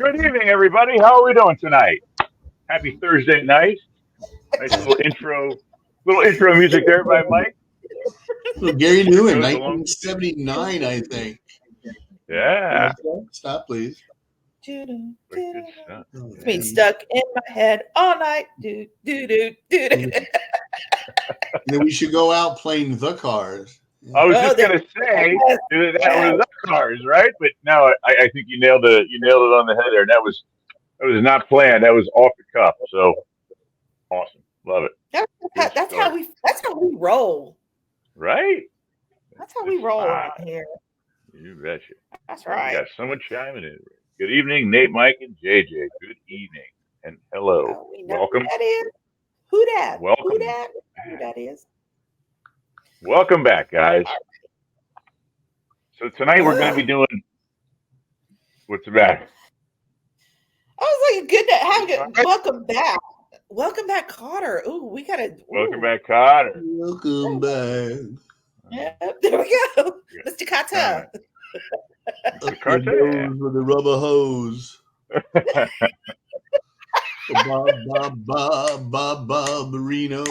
Good evening, everybody. How are we doing tonight? Happy Thursday night. Nice little intro music there by Mike. Well, Gary Newman, Goes along with 1979, I think. Yeah. Stop, please. Good stuff. It's been stuck in my head all night. Do do do do. do. Then we should go out playing the Cars. I was just gonna say that was the Cars, right? But no, I think you nailed it. You nailed it on the head there. That was not planned. That was off the cuff. So awesome. Love it. That's how we roll. Right? That's how we roll out here. You betcha. That's right. We got someone chiming in. Good evening, Nate, Mike, and JJ. Good evening. And hello. Welcome. Who that is? Who that? Welcome. Who that is? Welcome back, guys. So tonight we're going to be doing. What's the matter? I was like, good to have you. Welcome back. Welcome back, Carter. Ooh, we got to. Welcome back, Carter. Welcome back. Yeah, there we go. Mr. Carter. Mr. Carter. With the rubber hose. Bob Marino.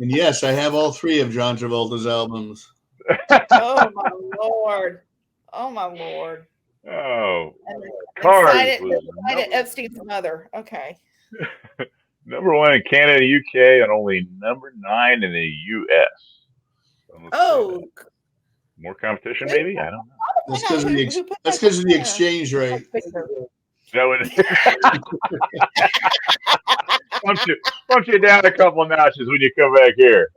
And yes, I have all three of John Travolta's albums. Oh my lord! Oh my lord! Oh, Cars. Excited Epstein's mother. Okay. Number 1 in Canada, UK, and only number 9 in the US. Oh. More competition, maybe? I don't know. That's because of the exchange rate. Bump you down a couple notches when you come back here.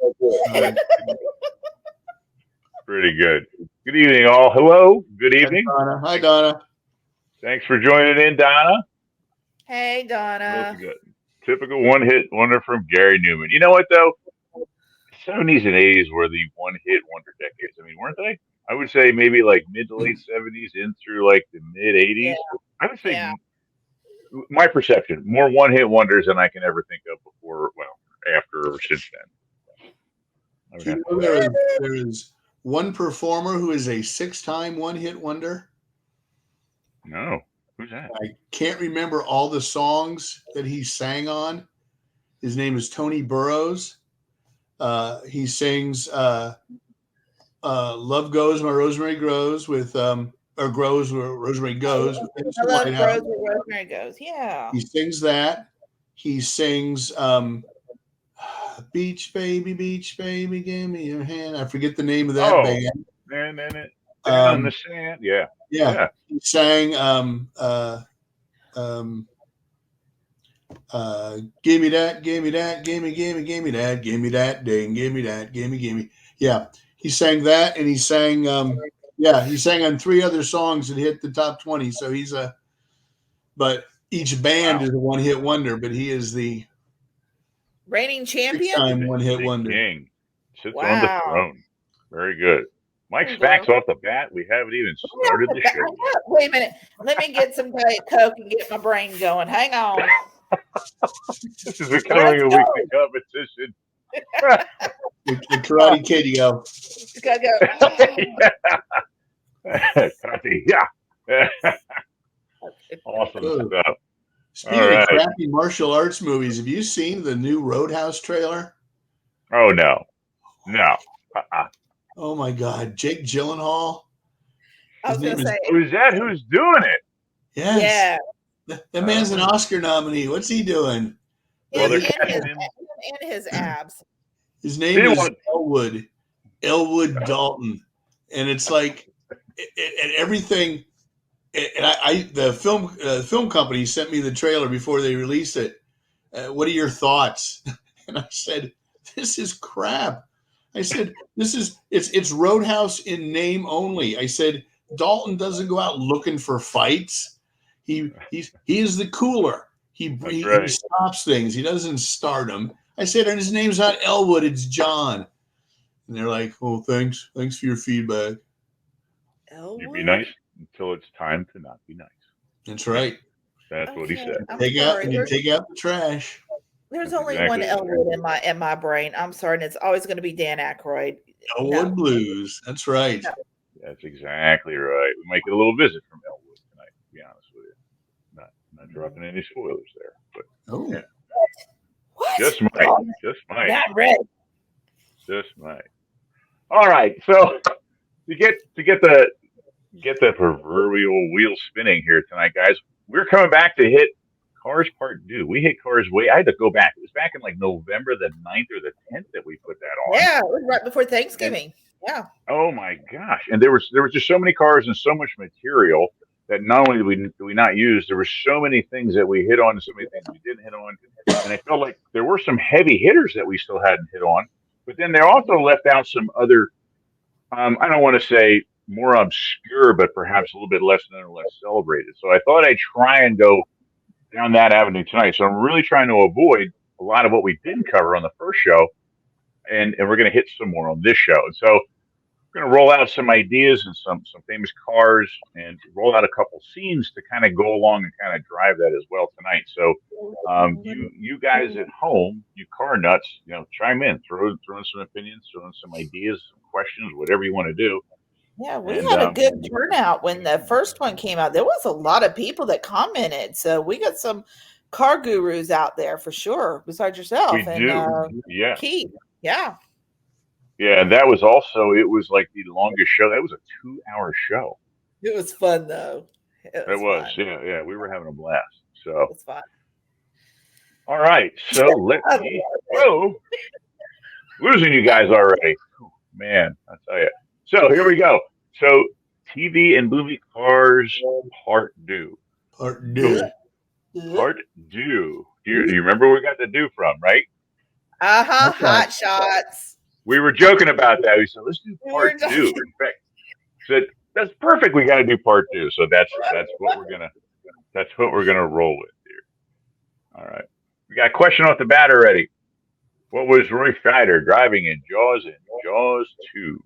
Pretty good. Good evening, all. Hello. Good evening. Hi, Donna. Thanks for joining in, Donna. Hey, Donna. Good. Typical one-hit wonder from Gary Newman. You know what, though? 70s and 80s were the one-hit wonder decades. I mean, weren't they? I would say maybe like mid to late 70s in through like the mid 80s. Yeah. I would say, my perception, more one-hit wonders than I can ever think of before, after or since then. Do you know there is one performer who is a 6-time one-hit wonder? No. Who's that? I can't remember all the songs that he sang on. His name is Tony Burrows. He sings Love Goes Where Rosemary Grows with or Grows Where Rosemary Goes. Love Grows Where Rosemary Goes. Yeah. He sings that. He sings Beach Baby, give me your hand. I forget the name of that band. In the sand. Yeah. Yeah. He sang give me that, give me that, give me that, give me that ding, give me that, give me. Yeah. He sang that, and he sang he sang on 3 other songs that hit the top 20. So but each band is a one-hit wonder, but he is the reigning champion, 6-time one-hit wonder. King sits on the throne. Very good. Mike's facts off the bat. We haven't even started the show. Wait a minute. Let me get some Diet Coke and get my brain going. Hang on. This is becoming a weekly competition. The Karate Kid, you go. Karate, yeah. Awesome stuff. Speaking of crappy martial arts movies, have you seen the new Roadhouse trailer? Oh, no. Oh, my God. Jake Gyllenhaal. I was going to say. Who's that? Who's doing it? Yes. Yeah. That man's an Oscar nominee. What's he doing? Yeah, and his abs. His name is Elwood Dalton. And it's like, and everything. And the film company sent me the trailer before they released it. What are your thoughts? And I said, this is crap. I said, it's Roadhouse in name only. I said, Dalton doesn't go out looking for fights. He is the cooler. He stops things. He doesn't start them. I said, and his name's not Elwood, it's John. And they're like, oh, thanks for your feedback. Elwood? You be nice until it's time to not be nice. That's right. That's what he said. Take out the trash. There's only one Elwood in my brain. I'm sorry, and it's always going to be Dan Aykroyd. Elwood Blues. That's right. That's exactly right. We might get a little visit from Elwood tonight, to be honest with you. Not dropping any spoilers there, but Oh, yeah, What? just might, Oh, just might, not ready. just might. All right, so to get the proverbial wheel spinning here tonight, guys. We're coming back to hit Cars Part 2. We hit Cars way. I had to go back. It was back in like November the 9th or the 10th that we put that on. Yeah, it was right before And Thanksgiving. Yeah. oh my gosh! And there was just so many cars and so much material that not only did we not use, there were so many things that we hit on and so many things we didn't hit on. And I felt like there were some heavy hitters that we still hadn't hit on. But then they also left out some other I don't want to say more obscure, but perhaps a little bit less known or less celebrated. So I thought I'd try and go down that avenue tonight. So I'm really trying to avoid a lot of what we didn't cover on the first show, and we're going to hit some more on this show. And so we're going to roll out some ideas and some famous cars, and roll out a couple scenes to kind of go along and kind of drive that as well tonight. So you guys at home, you car nuts, chime in, throw in some opinions, throw in some ideas, some questions, whatever you want to do. Yeah, we And had a good turnout when the first one came out. There was a lot of people that commented. So we got some car gurus out there for sure, besides yourself we and do, yeah. Keith. Yeah. Yeah, and that was also, it was like the longest show. That was a 2-hour show. It was fun though. It was, fun. yeah. We were having a blast. So It was fun. all right, so let me go. Losing you guys already. Oh, man, I tell you. So here we go. So TV and movie cars part due. Part 2. Part due. Do you remember where we got the due from, right? Uh-huh. Hot shots. We were joking about that. We said, let's do part 2. In fact, said that's perfect. We got to do part 2. So that's what we're gonna roll with here. All right. We got a question off the bat already. What was Roy Scheider driving in Jaws and Jaws 2?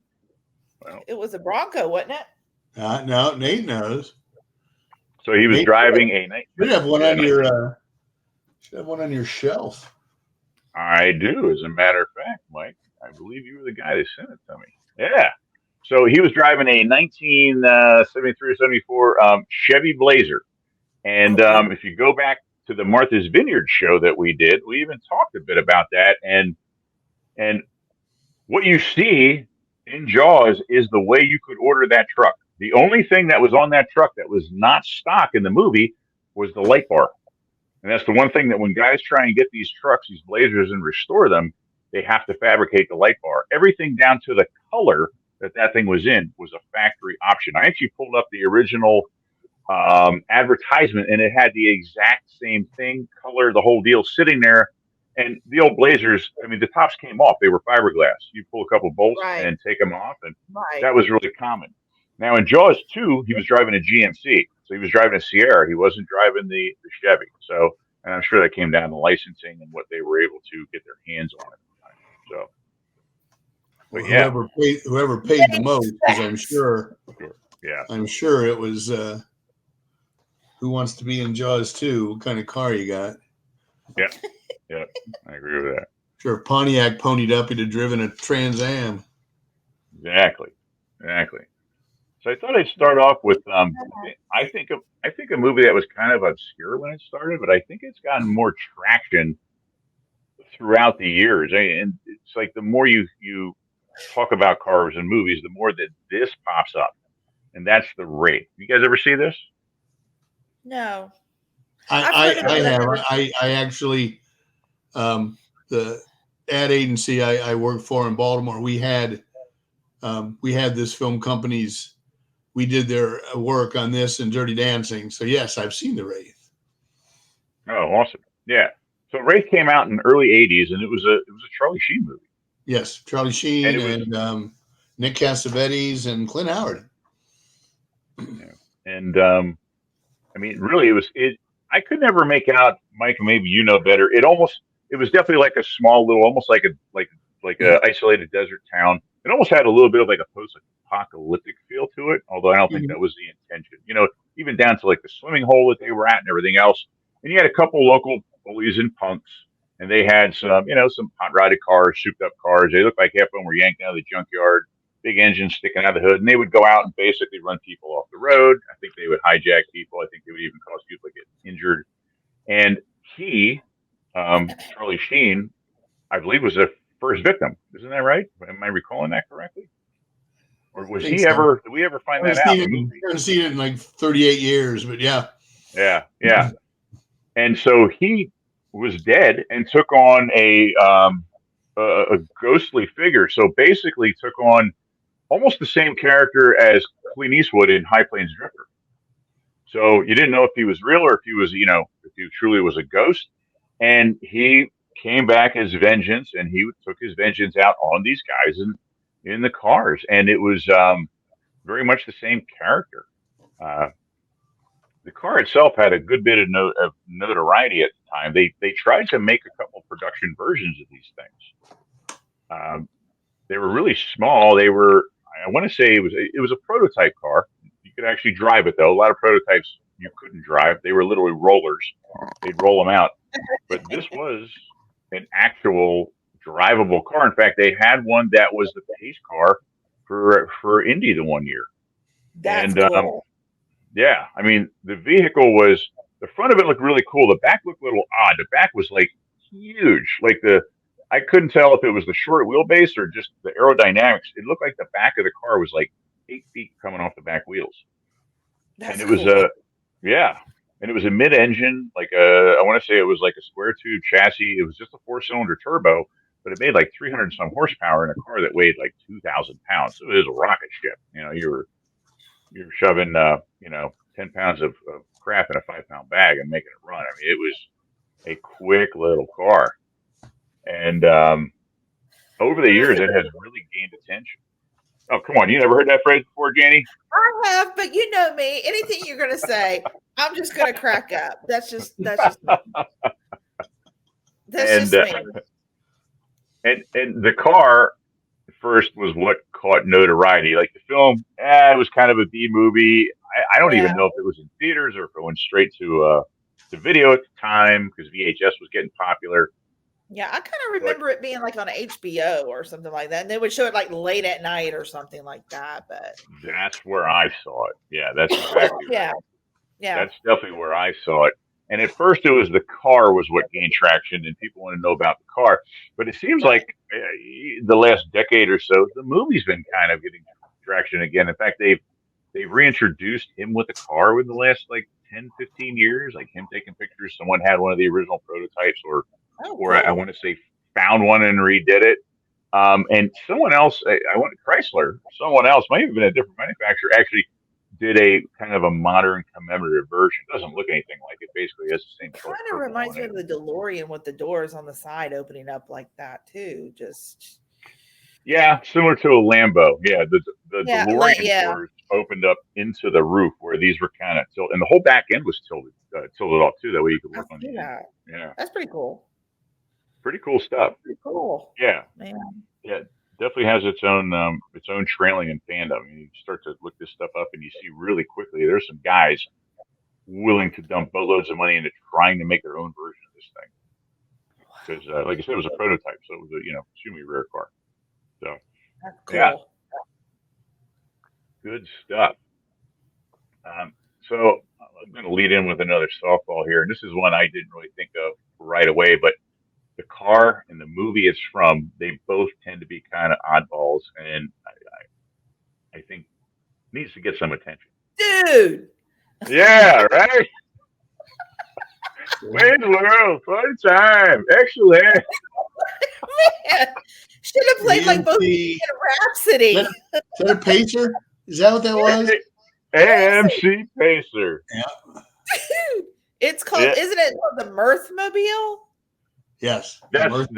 Well, it was a Bronco, wasn't it? No, Nate knows. So he was driving a night. You have one on your should have one on your shelf. I do, as a matter of fact, Mike. I believe you were the guy that sent it to me. Yeah. So he was driving a 1973 or 74 Chevy Blazer. And if you go back to the Martha's Vineyard show that we did, we even talked a bit about that. And what you see in Jaws is the way you could order that truck. The only thing that was on that truck that was not stock in the movie was the light bar. And that's the one thing that when guys try and get these trucks, these Blazers, and restore them, they have to fabricate the light bar. Everything down to the color that thing was in was a factory option. I actually pulled up the original advertisement, and it had the exact same thing, color, the whole deal sitting there. And the old Blazers, I mean, the tops came off. They were fiberglass. You pull a couple bolts and take them off, and that was really common. Now, in Jaws 2, he was driving a GMC. So he was driving a Sierra. He wasn't driving the Chevy. So, and I'm sure that came down to licensing and what they were able to get their hands on at the time. So, but whoever paid the most, because I'm sure it was Who Wants to Be in Jaws 2? What kind of car you got? Yeah, I agree with that. Sure, Pontiac ponied up, he'd have driven a Trans Am. Exactly. So I thought I'd start off with I think a movie that was kind of obscure when it started, but I think it's gotten more traction throughout the years. And it's like the more you talk about cars and movies, the more that this pops up, and that's the Wraith. You guys ever see this? No. I have. I actually, the ad agency I worked for in Baltimore, we had this film company's. We did their work on this and Dirty Dancing. So yes, I've seen the Wraith. Oh, awesome! Yeah. So Wraith came out in the early '80s, and it was a Charlie Sheen movie. Yes, Charlie Sheen and Nick Cassavetes and Clint Howard. Yeah. And I mean, really, I could never make out, Mike. Maybe you know better. It was definitely like a small little, almost like a isolated desert town. It almost had a little bit of like a post-apocalyptic feel to it, although I don't think that was the intention. Even down to like the swimming hole that they were at and everything else. And you had a couple local bullies and punks, and they had some hot rodded cars, souped up cars. They looked like half of them were yanked out of the junkyard. big engines sticking out of the hood, and they would go out and basically run people off the road. I think they would hijack people. I think they would even cause people to get injured. And he, Charlie Sheen, I believe, was the first victim. Isn't that right? Am I recalling that correctly? Or was he ever? Did we ever find that out? I haven't seen it in like 38 years, but yeah. Yeah. And so he was dead and took on a ghostly figure. So basically, took on almost the same character as Clint Eastwood in High Plains Drifter. So you didn't know if he was real or if he was, if he truly was a ghost. And he came back as vengeance, and he took his vengeance out on these guys in the cars. And it was very much the same character. The car itself had a good bit of notoriety at the time. They tried to make a couple production versions of these things. They were really small. They were, I want to say it was a prototype car. You could actually drive it though. A lot of prototypes you couldn't drive. They were literally rollers. They'd roll them out. But this was an actual drivable car. In fact, they had one that was the pace car for Indy the one year. That's cool. Yeah, I mean, the front of it looked really cool. The back looked a little odd. The back was like huge. I couldn't tell if it was the short wheelbase or just the aerodynamics. It looked like the back of the car was like 8 feet coming off the back wheels. That's and it cool. was and it was a mid-engine, I want to say it was like a square tube chassis. It was just a 4-cylinder turbo, but it made like 300 some horsepower in a car that weighed like 2,000 pounds. So it was a rocket ship. You're shoving 10 pounds of crap in a 5-pound bag and making it run. I mean, it was a quick little car. And over the years, it has really gained attention. Oh, come on. You never heard that phrase before, Janie? I have, but you know me. Anything you're going to say, I'm just going to crack up. That's just me. That's just me. And the car first was what caught notoriety. Like the film, it was kind of a B movie. I don't even know if it was in theaters or if it went straight to video at the time because VHS was getting popular. Yeah, I kind of remember it being like on HBO or something like that. And they would show it like late at night or something like that. But that's where I saw it. Yeah, that's exactly yeah. Right. Yeah. That's definitely where I saw it. And at first it was the car was what gained traction and people want to know about the car. But it seems like the last decade or so, the movie's been kind of getting traction again. In fact, they've reintroduced him with the car in the last like 10, 15 years, like him taking pictures. Someone had one of the original prototypes or I want to say found one and redid it. And someone else, I went to Chrysler, someone else, might have been a different manufacturer, actually did a kind of a modern commemorative version. It doesn't look anything like it. Basically has the same kind of reminds me of the DeLorean with the doors on the side opening up like that too. Just similar to a Lambo. Yeah, the DeLorean doors opened up into the roof where these were kind of tilted, and the whole back end was tilted off too. That way you could work on the end. Yeah, that's pretty cool. Pretty cool stuff. Pretty cool. Yeah, man. Yeah, definitely has its own trailing and fandom. I mean, you start to look this stuff up, and you see really quickly there's some guys willing to dump boatloads of money into trying to make their own version of this thing. Because, like I said, it was a prototype, so it was a extremely rare car. So that's cool. Good stuff. So I'm going to lead in with another softball here, and this is one I didn't really think of right away, but the car and the movie it's from, they both tend to be kind of oddballs, and I think needs to get some attention. Dude! Yeah, right? Wayne's World, fun time. Excellent. Man, should have played like both in Rhapsody. Is that a Pacer? Is that what that was? AMC Pacer. Yeah. Dude, it's called, isn't it called the Mirthmobile? Yes, that's what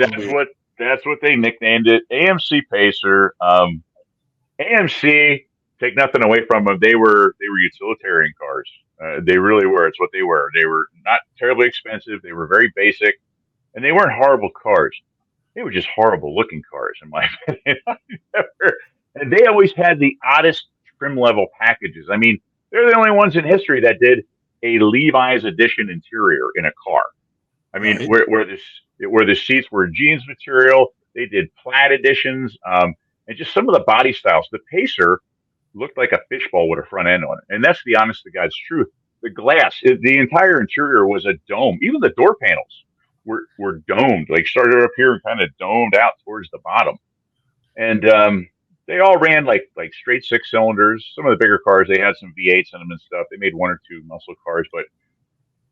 they nicknamed it. AMC Pacer. AMC, take nothing away from them. They were utilitarian cars. They really were. It's what they were. They were not terribly expensive. They were very basic, and they weren't horrible cars. They were just horrible looking cars, in my opinion. And they always had the oddest trim level packages. I mean, they're the only ones in history that did a Levi's edition interior in a car. I mean, right. where the seats were jeans material, they did plaid editions, and and just some of the body styles. The Pacer looked like a fishbowl with a front end on it, and that's the honest to God's truth. The glass, the entire interior was a dome. Even the door panels were domed, like started up here and kind of domed out towards the bottom. And they all ran like straight six cylinders. Some of the bigger cars, they had some V8s in them and stuff. They made one or two muscle cars, but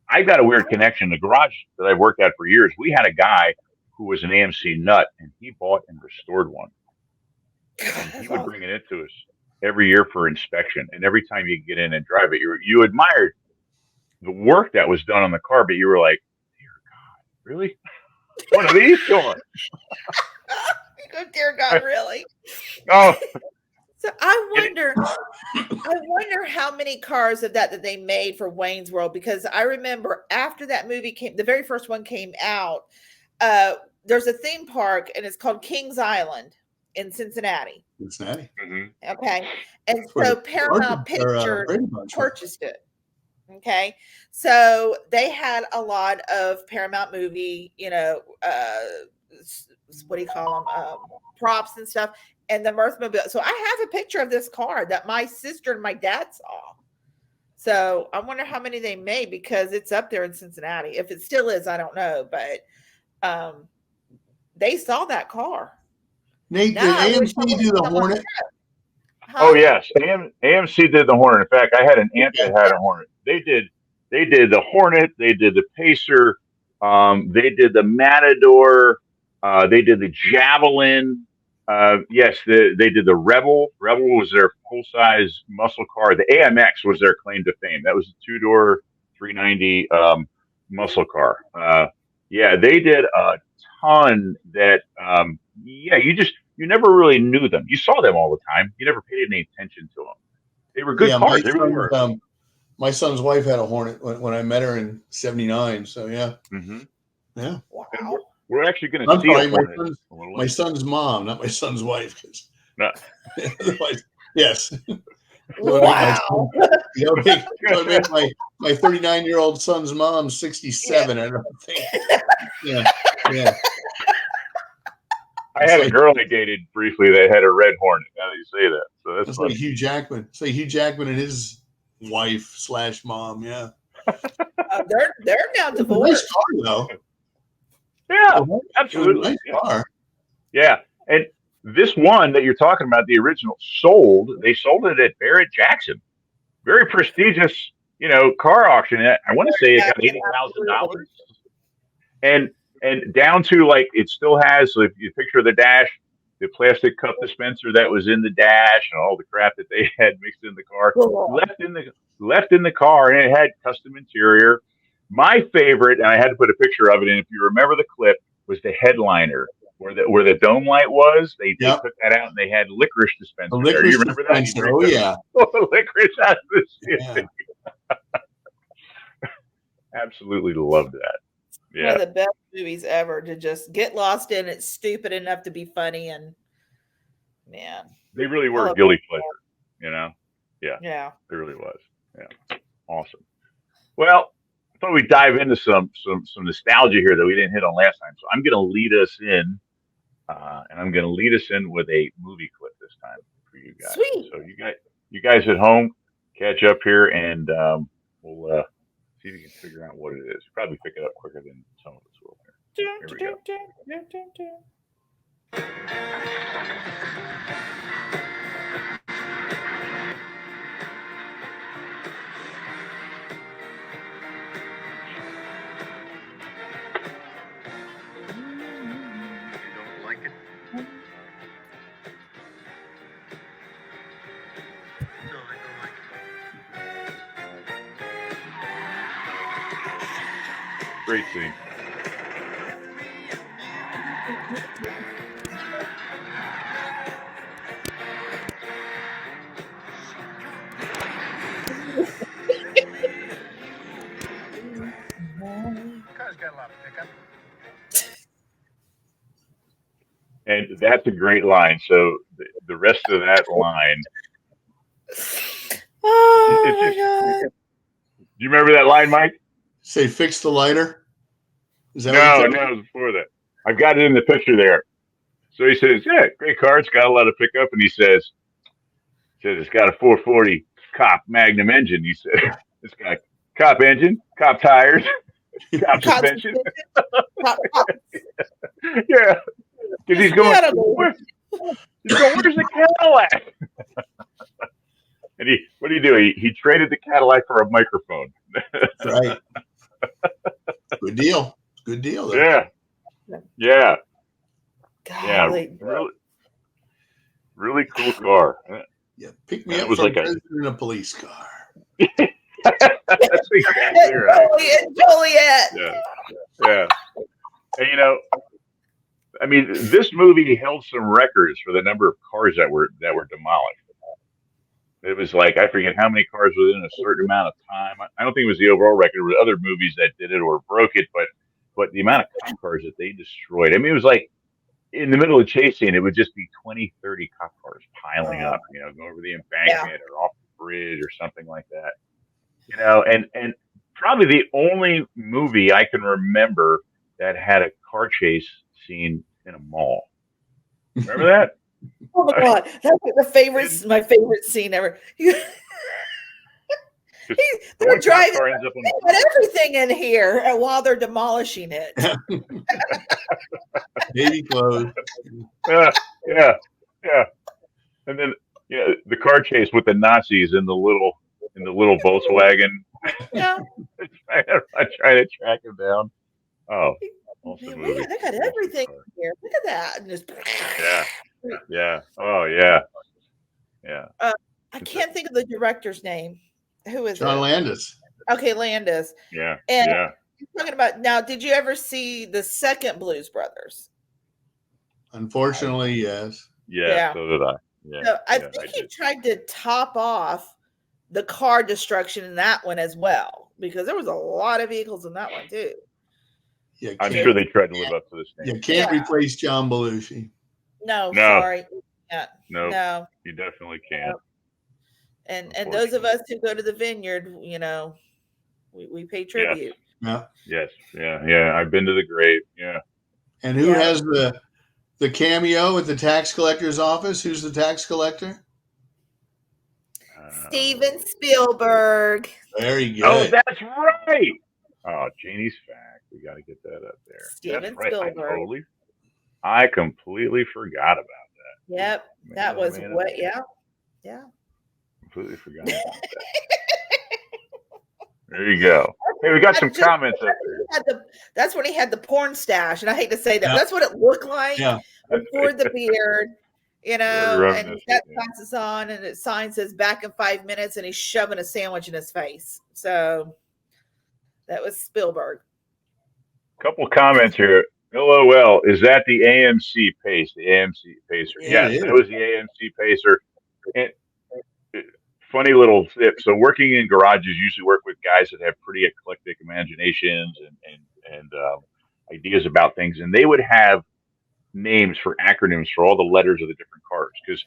I got a weird connection. The garage that I've worked at for years, we had a guy who was an AMC nut, and he bought and restored one. And he would bring it into us every year for inspection. And every time you get in and drive it, you admired the work that was done on the car, but you were like, dear God, really? One of these going? Dear God, really? Oh. So I wonder how many cars of that they made for Wayne's World, because I remember after that movie the very first one came out, there's a theme park and it's called Kings Island in Cincinnati. Mm-hmm. Okay. And so Paramount Pictures purchased it. Okay. So they had a lot of Paramount movie, what do you call them? Props and stuff. And the Mirthmobile. So I have a picture of this car that my sister and my dad saw. So I wonder how many they made, because it's up there in Cincinnati. If it still is, I don't know. But they saw that car. Nate, did AMC do the Hornet? Huh? Oh, yes. AMC did the Hornet. In fact, I had an aunt that had a Hornet. They did the Hornet. They did the Pacer. They did the Matador. They did the Javelin. Yes, they did the Rebel. Rebel was their full-size muscle car. The AMX was their claim to fame. That was a two-door 390 muscle car. Yeah, they did a ton that, you never really knew them. You saw them all the time. You never paid any attention to them. They were good cars. They really were. My son's wife had a Hornet when I met her in '79. So, yeah. Mm-hmm. Yeah. Wow. We're actually going to see a Hornet. My son's mom, not my son's wife. No. Otherwise, yes. Wow. Make my 39-year-old son's mom 67. I don't think. Yeah. I had a girl I dated briefly that had a red Hornet. Now that you say that, so that's like Hugh Jackman. It's like Hugh Jackman and his wife / mom. Yeah. They're now divorced. Nice car, though. Yeah, absolutely. Nice car. Yeah, and this one that you're talking about, the original, they sold it at Barrett Jackson, very prestigious, car auction. I want to say it got $80,000, and down to it still has. So if you picture the dash, the plastic cup dispenser that was in the dash, and all the crap that they had mixed in the car, left in the car, and it had custom interior. My favorite, and I had to put a picture of it in. If you remember the clip, was the headliner where the dome light was. They took that out and they had licorice dispenser. There. You remember that? Oh yeah, licorice out of the city. Absolutely loved that. Yeah, one of the best movies ever to just get lost in. It's stupid enough to be funny, and man, they really were guilty pleasure. Yeah, it really was. Yeah, awesome. Well, I thought we'd dive into some nostalgia here that we didn't hit on last time. So I'm going to lead us in, and I'm going to lead us in with a movie clip this time for you guys. Sweet. So you guys at home, catch up here, and we'll see if you can figure out what it is. You probably pick it up quicker than some of us will. Here we go. Great scene. Car's got a lot of pickup. And that's a great line. So the rest of that line. Oh my God. Do you remember that line, Mike? Say, fix the lighter. Is that no, it was before that. I've got it in the picture there. So he says, yeah, great car. It's got a lot of pickup. And he says it's got a 440 cop Magnum engine. He said, it's got cop engine, cop tires, cop suspension. Yeah. Because he's going, where's the Cadillac? And what do? He traded the Cadillac for a microphone. Right. Good deal. Good deal, though. Yeah. Yeah. Golly. Yeah. Really cool car. Yeah. Pick me up was from like prison in a police car. That's exactly right. Joliet. Yeah. And I mean, this movie held some records for the number of cars that were demolished. It was like, I forget how many cars within a certain amount of time. I don't think it was the overall record. There were other movies that did it or broke it, but the amount of cop cars that they destroyed. I mean, it was like in the middle of chase scene, it would just be 20, 30 cop cars piling up, going over the embankment or off the bridge or something like that. And probably the only movie I can remember that had a car chase scene in a mall. Remember that? Oh my God, that's my favorite scene ever. They were driving. They had everything in here while they're demolishing it. Baby clothes. Yeah. And then the car chase with the Nazis in the little Volkswagen. Yeah. trying to track him down. Oh, awesome movie. They got everything here. Look at that. And just... Yeah. Oh, yeah. Yeah. I can't think of the director's name. Who is John it? Landis. Okay, Landis. Yeah. And you're talking about now, did you ever see the second Blues Brothers? Unfortunately, yes. Yeah. So did I. Yeah. So I think he tried to top off the car destruction in that one as well, because there was a lot of vehicles in that one too. Yeah, I'm sure they tried to live up to the standard. You can't replace John Belushi. No, sorry. No, you definitely can't. And those of us who go to the vineyard, we pay tribute. Yes. Yeah. I've been to the grave. Yeah. And who has the cameo at the tax collector's office? Who's the tax collector? Steven Spielberg. Very good. Oh, that's right. Oh, Janie's fact. We got to get that up there. Steven Spielberg. I completely forgot about that. Yep. That was what? Yeah. Completely forgot about that. There you go. Hey, we got some comments up there. That's when he had the porn stash, and I hate to say that. That's what it looked like before the beard. And that passes on, and it sign says back in 5 minutes, and he's shoving a sandwich in his face. So that was Spielberg. Couple comments here. LOL, is that the AMC Pace? The AMC Pacer? Yeah, yes, that was the AMC Pacer. And funny little tip. So working in garages, usually work with guys that have pretty eclectic imaginations and ideas about things, and they would have names for acronyms for all the letters of the different cars, because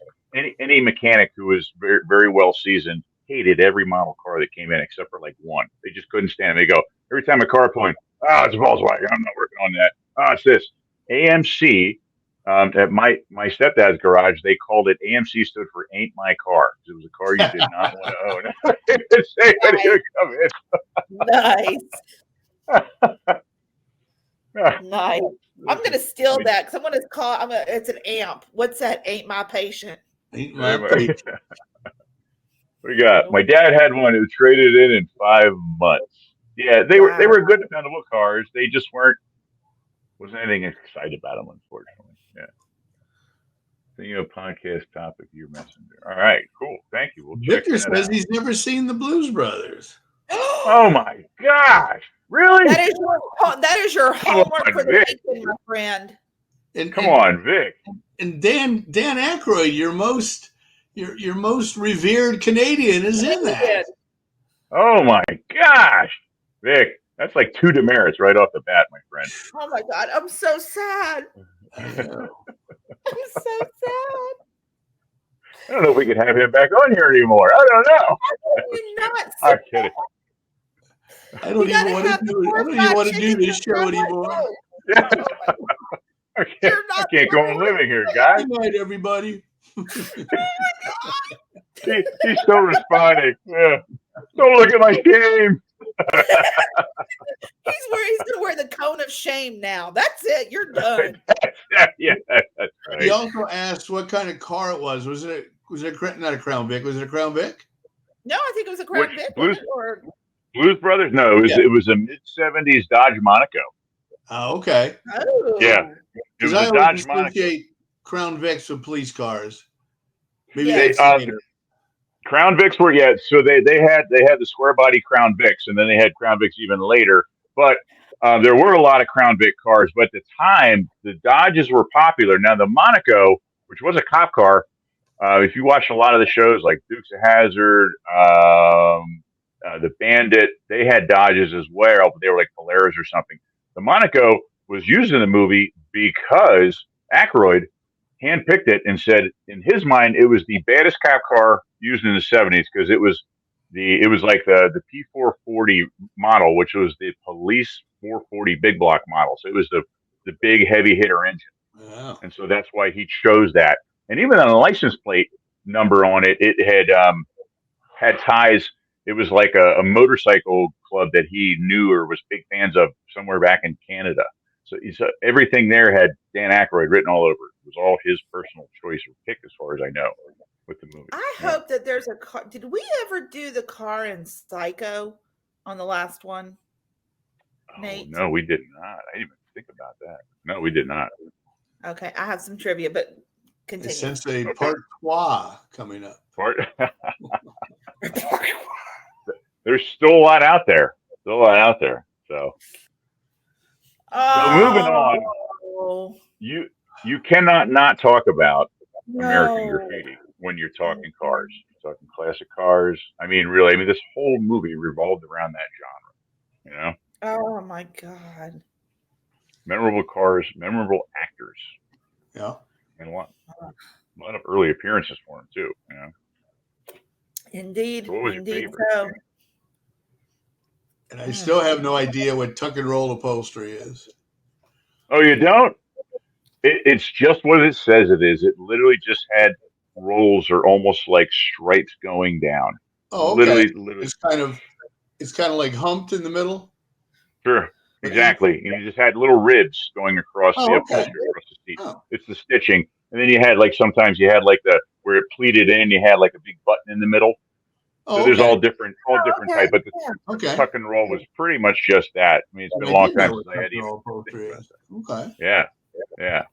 any mechanic who was very, very well seasoned hated every model car that came in except for like one. They just couldn't stand it. They go, every time a car pulling, it's a Volkswagen, I'm not working on that. It's this AMC. At my stepdad's garage, they called it AMC, stood for Ain't My Car. It was a car you did not want to own. Say when he would come in. Nice. I'm going to steal that because I'm going to call. It's an amp. What's that? Ain't My Patient. Ain't My Patient. We got. My dad had one who traded in 5 months. Yeah, they were good, dependable cars. They just wasn't anything excited about them, unfortunately. Yeah. Podcast topic, your messenger. All right, cool. Thank you. We'll Victor says he's never seen the Blues Brothers. Oh my gosh! Really? That is your homework for the weekend, my friend. Come on, Vic. And Dan Aykroyd, your most revered Canadian, is in that. Oh my gosh, Vic! That's like 2 demerits right off the bat, my friend. Oh my God, I'm so sad. I'm so sad. I don't know if we can have him back on here anymore. I don't know. I'm kidding. I don't even want to do this show anymore. Okay. You're I not can't go on living here, guys. Good night, everybody. He's still responding. Yeah. Don't look at my game. He's gonna wear the cone of shame now. That's it. You're done. Yeah, that's He right. also asked what kind of car it was. Was it not a Crown Vic? Was it a Crown Vic? No, I think it was a Crown Which Vic. Blues Brothers? No, it was a mid-'70s Dodge Monaco. Oh, okay. Yeah, Oh, it Because was I a always Dodge Monaco. associate Crown Vics with police cars. Maybe Yeah. that's later. Crown Vics were so they had the square body Crown Vics, and then they had Crown Vics even later. But there were a lot of Crown Vic cars, but at the time the Dodges were popular. Now the Monaco, which was a cop car, if you watch a lot of the shows like Dukes of Hazzard, the Bandit, they had Dodges as well, but they were like Polaris or something. The Monaco was used in the movie because Aykroyd handpicked it and said in his mind it was the baddest cop car used in the 70s because it was like the P440 model, which was the police 440 big block model. So it was the big heavy hitter engine. Wow. And so that's why he chose that. And even on the license plate number on it, it had ties. It was like a motorcycle club that he knew or was big fans of somewhere back in Canada. So everything there had Dan Aykroyd written all over it. It was all his personal choice or pick, as far as I know, with the movie. I hope that there's a car. Did we ever do the car in Psycho on the last one? Nate? Oh, no, we did not. I didn't even think about that. No, we did not. Okay, I have some trivia, but continue. Since a part trois coming up. There's still a lot out there. So moving on, you cannot not talk about American Graffiti when you're talking cars. You're talking classic cars. I mean, really, this whole movie revolved around that genre. You know? Oh my God. Memorable cars, memorable actors. Yeah. And a lot of early appearances for him too. You know? Indeed. So what was Indeed your favorite? so. And I still have no idea what tuck and roll upholstery is. Oh, you don't? It's just what it says it is. It literally just had rolls or almost like stripes going down. Oh, okay. Literally. It's kind of like humped in the middle. Sure, exactly. And you just had little ribs going across the upholstery, across the seat. Oh. It's the stitching, and then you had sometimes you had where it pleated in. You had like a big button in the middle. So there's all different type. But the tuck and roll was pretty much just that. I mean, it's been a long time since I had even. Okay. Yeah.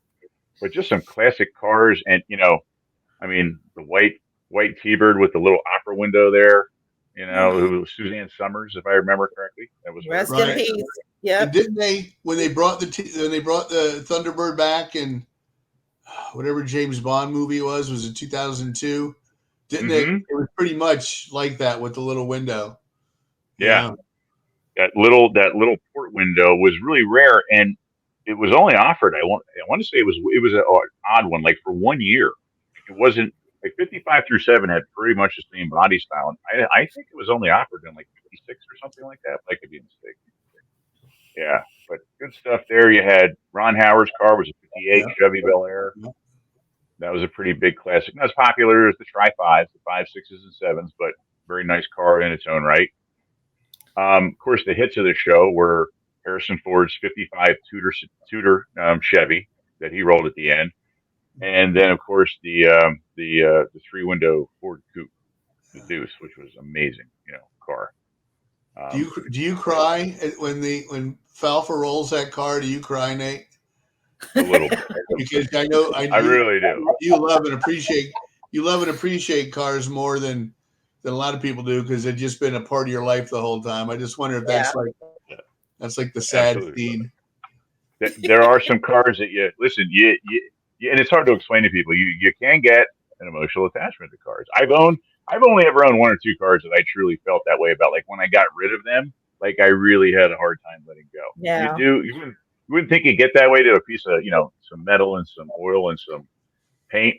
But just some classic cars, and I mean, the white T-Bird with the little opera window there. Who was Suzanne Summers, if I remember correctly. That was rest in peace. Yeah. Didn't they when they brought the Thunderbird back in whatever James Bond movie it was it 2002? Didn't they? It was pretty much like that with the little window. Yeah. That little port window was really rare, and it was only offered. I want to say it was an odd one, like for 1 year. It wasn't like 55 through 7 had pretty much the same body style. And I think it was only offered in like 56 or something like that. I could be mistaken. Yeah, but good stuff there. You had Ron Howard's car was a 58 Chevy Bel Air. Yeah. That was a pretty big classic. Not as popular as the Tri-5s, the 5s, 6s, and 7s, but very nice car in its own right. Of course, the hits of the show were Harrison Ford's 55 Tudor Chevy that he rolled at the end, and then of course the 3-window Ford Coupe, the Deuce, which was amazing, car. Do you cry when Falfa rolls that car? Do you cry, Nate? A little bit. Because I really do. You love and appreciate cars more than a lot of people do because they've just been a part of your life the whole time. I just wonder if that's like the sad scene. There are some cars that you and it's hard to explain to people. You can get an emotional attachment to cars. I've only ever owned 1 or 2 cars that I truly felt that way about. Like when I got rid of them, like I really had a hard time letting go. Yeah. You wouldn't think you'd get that way to a piece of, some metal and some oil and some paint,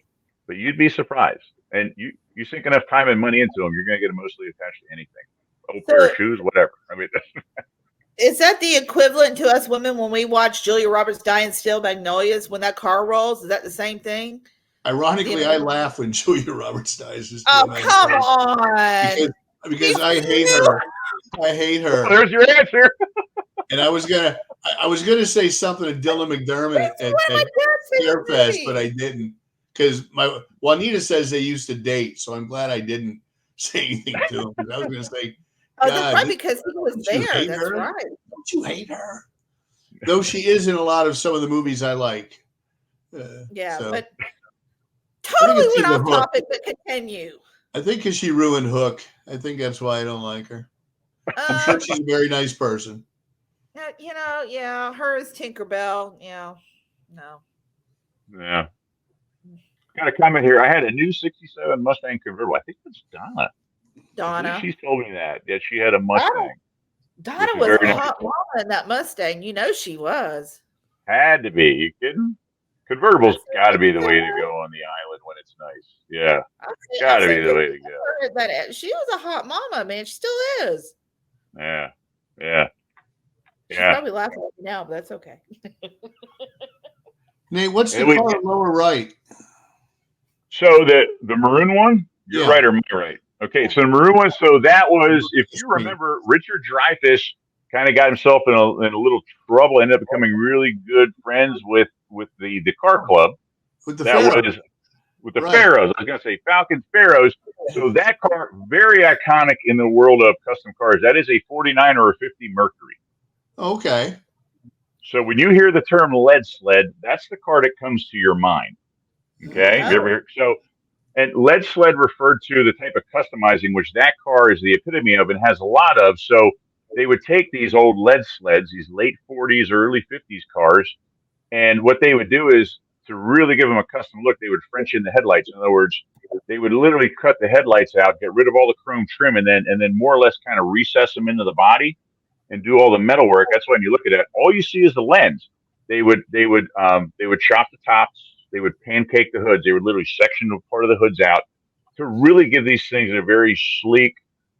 but you'd be surprised. And you sink enough time and money into them, you're going to get emotionally attached to anything. Old pair of shoes, whatever. I mean, Is that the equivalent to us women when we watch Julia Roberts die in Steel Magnolias when that car rolls? Is that the same thing? Ironically, I laugh when Julia Roberts dies. Just oh, come on. Because I hate her. I hate her. Well, there's your answer. And I was gonna say something to Dylan McDermott at Fairfest, but I didn't because Juanita says they used to date, so I'm glad I didn't say anything to him. I was gonna say, oh, that's right, because he was there. That's her? right. Don't you hate her? Though she is in a lot of some of the movies I like. But totally went off topic, but continue. I think because she ruined Hook. I think that's why I don't like her. I'm sure she's a very nice person. Her is Tinkerbell. Yeah. No. Yeah. Got a comment here. I had a new 67 Mustang convertible. I think it's Donna. She's told me that. Yeah, she had a Mustang. Donna was a hot mama in that Mustang. You know she was. Had to be. You kidding? Convertible's got to be the way to go on the island when it's nice. Yeah. Got to be the way to go. But she was a hot mama, man. She still is. Yeah. Yeah. She's probably laughing at me now, but that's okay. Nate, what's the car lower right? So the maroon one? You're right or am I right? Okay, so the maroon one, so that was, if you remember, Richard Dreyfuss kind of got himself in a little trouble, ended up becoming really good friends with the car club. With the Pharaohs. With the Pharaohs. I was going to say Falcons Pharaohs. So that car, very iconic in the world of custom cars. That is a 49 or a 50 Mercury. Okay. So when you hear the term lead sled, that's the car that comes to your mind. Okay. And lead sled referred to the type of customizing, which that car is the epitome of and has a lot of. So they would take these old lead sleds, these late 40s, early 50s cars, and what they would do is to really give them a custom look, they would French in the headlights. In other words, they would literally cut the headlights out, get rid of all the chrome trim, and then more or less kind of recess them into the body and do all the metal work. That's when you look at it, all you see is the lens. They would chop the tops. They would pancake the hoods. They would literally section part of the hoods out to really give these things a very sleek,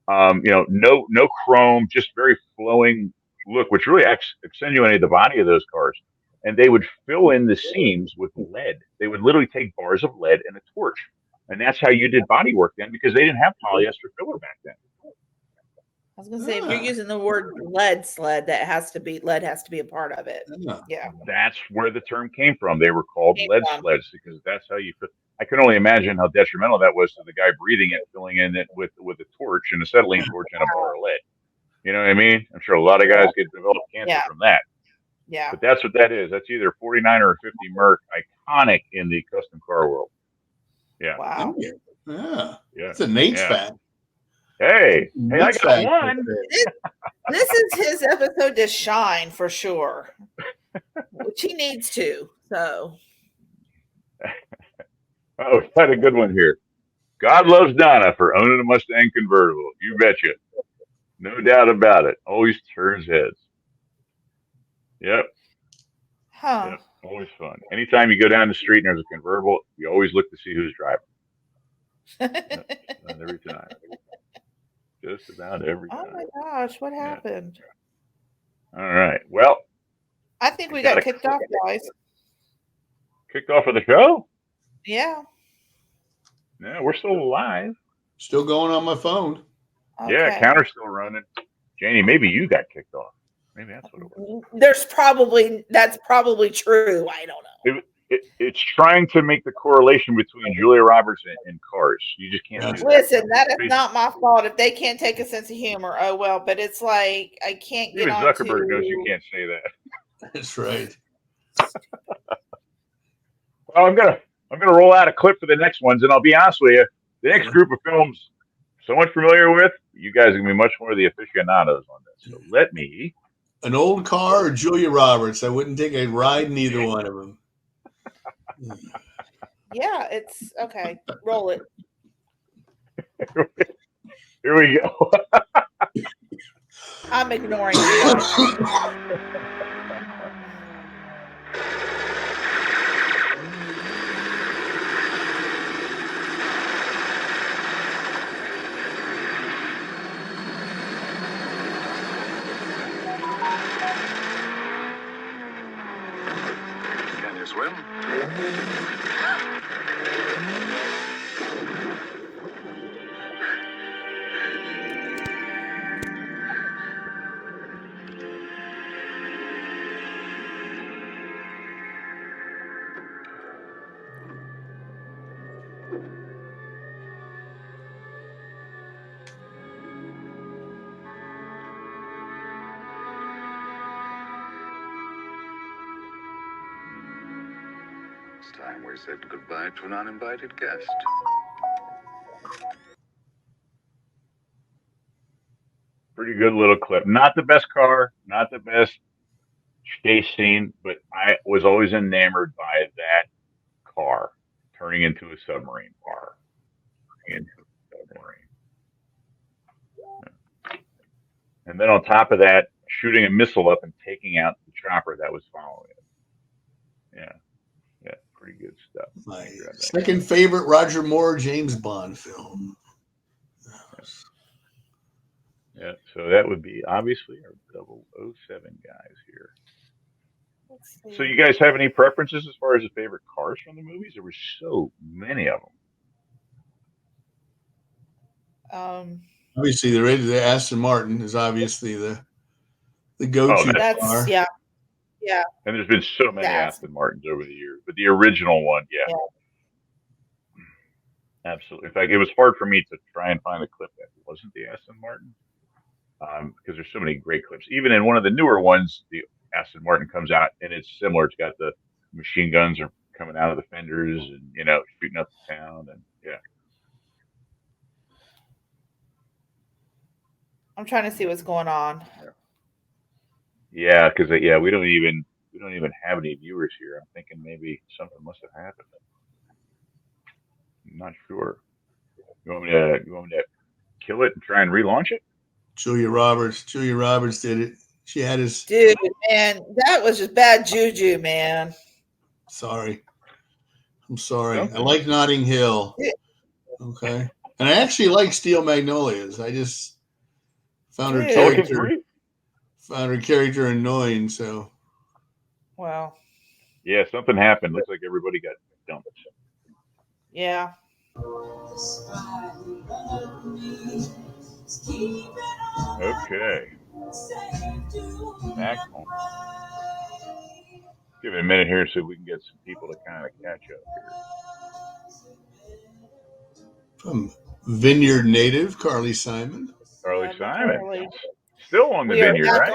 no chrome, just very flowing look, which really accentuated the body of those cars. And they would fill in the seams with lead. They would literally take bars of lead and a torch. And that's how you did body work then, because they didn't have polyester filler back then. I was going to say, if you're using the word lead sled, lead has to be a part of it. Yeah. That's where the term came from. They were called lead sleds because that's how you fit. I can only imagine how detrimental that was to the guy breathing it, filling in it with a torch and a acetylene torch and a bar of lead. You know what I mean? I'm sure a lot of guys develop cancer from that. Yeah. But that's what that is. That's either 49 or a 50 Merc, iconic in the custom car world. Yeah. Wow. Yeah. It's a Nate's fact. Hey, I got one. This is his episode to shine for sure, which he needs to. So, we had a good one here. God loves Donna for owning a Mustang convertible. You betcha. No doubt about it. Always turns heads. Yep. Huh. Yep. Always fun. Anytime you go down the street and there's a convertible, you always look to see who's driving. Every time. Just about every time. Oh my gosh, what happened? All right. Well, I think we got kicked off, guys. Kicked off of the show? Yeah. Yeah, we're still alive. Still going on my phone. Okay. Yeah, counter's still running. Janie, maybe you got kicked off. Maybe that's what it was. That's probably true. I don't know. It's trying to make the correlation between Julia Roberts and cars. You just can't do that. Listen, that is not my fault. If they can't take a sense of humor, oh well. But it's like I can't get on. Even Zuckerberg knows you can't say that. That's right. Well, I'm gonna roll out a clip for the next ones, and I'll be honest with you. The next group of films, somewhat familiar with, you guys are gonna be much more the aficionados on this. So let me. An old car or Julia Roberts? I wouldn't take a ride in either one of them. Yeah, it's okay. Roll it. Here we go. I'm ignoring you. It's time we said goodbye to an uninvited guest. Pretty good little clip. Not the best car, not the best chase scene, but I was always enamored by that car turning into a submarine car. Into a submarine. And then on top of that, shooting a missile up and taking out the chopper that was following it. Yeah. Yeah. Pretty good stuff. My second favorite Roger Moore James Bond film. Yeah, so that would be obviously our 007 guys here. So you guys have any preferences as far as the favorite cars from the movies? There were so many of them. Obviously, the Aston Martin is obviously the go-to car. Yeah. And there's been so many Aston Martins over the years, but the original one, yeah. Absolutely. In fact, it was hard for me to try and find a clip that wasn't the Aston Martin, because there's so many great clips. Even in one of the newer ones, the Aston Martin comes out and it's similar. It's got the machine guns are coming out of the fenders and shooting up the town, and I'm trying to see what's going on. Yeah, because we don't even have any viewers here. I'm thinking maybe something must have happened. I'm not sure. You want me to kill it and try and relaunch it? Julia Roberts did it. She had his dude, man. That was just bad juju, man. Sorry. I'm sorry. I like Notting Hill. Okay. And I actually like Steel Magnolias. I just found her character annoying. So. Wow. Yeah, something happened. Looks like everybody got dumped. Yeah. Okay. Back home. Give it a minute here so we can get some people to kind of catch up here. From Vineyard native, Carly Simon. Carly Simon. Still on the Vineyard, right?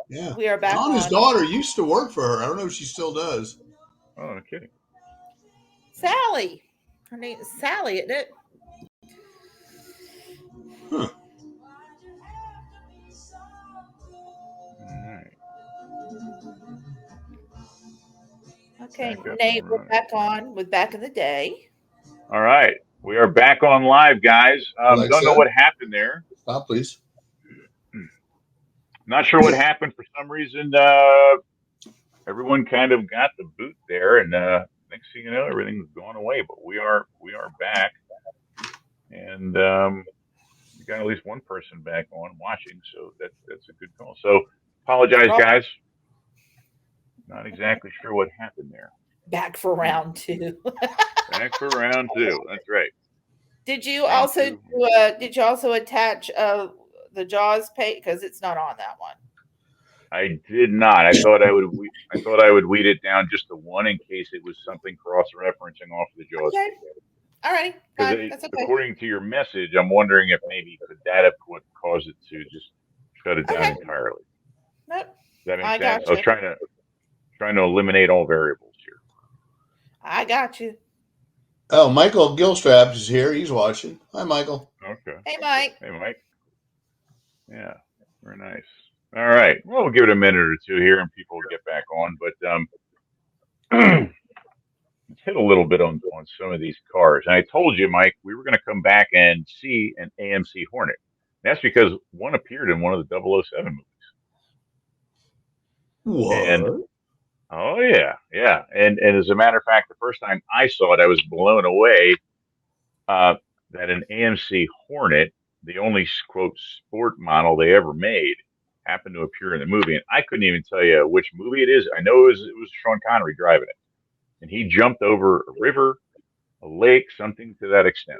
Yeah. We are back on. His daughter used to work for her. I don't know if she still does. Oh, no kidding. Sally. Her name is Sally, isn't it? Huh. All right. Okay, Nate, we're back on with Back in the Day. All right. We are back on live, guys. Don't know what happened there. Stop, please. Not sure what happened. For some reason, everyone kind of got the boot there, and next thing you know, everything's gone away. But we are back, and we got at least one person back on watching, so that's a good call. So apologize, guys. Not exactly sure what happened there. Back for round two. Back for round two. That's right. Did you also attach the Jaws page, because it's not on that one? I did not. I thought I would weed it down just to one in case it was something cross-referencing off the Jaws. Okay. All right. That's okay. According to your message, I'm wondering if maybe could that have what caused it to just shut it down entirely. Nope. Does that make sense? Gotcha. I was trying to eliminate all variables here. I got you. Oh, Michael Gilstrap is here. He's watching. Hi, Michael. Okay. Hey, Mike. Hey, Mike. Yeah, very nice. All right. Well, we'll give it a minute or two here, and people will get back on. But let's hit a little bit on some of these cars. And I told you, Mike, we were going to come back and see an AMC Hornet. That's because one appeared in one of the 007 movies. What? And, oh, yeah. And as a matter of fact, the first time I saw it, I was blown away that an AMC Hornet, the only, quote, sport model they ever made, happened to appear in the movie. And I couldn't even tell you which movie it is. I know it was Sean Connery driving it. And he jumped over a river, a lake, something to that extent.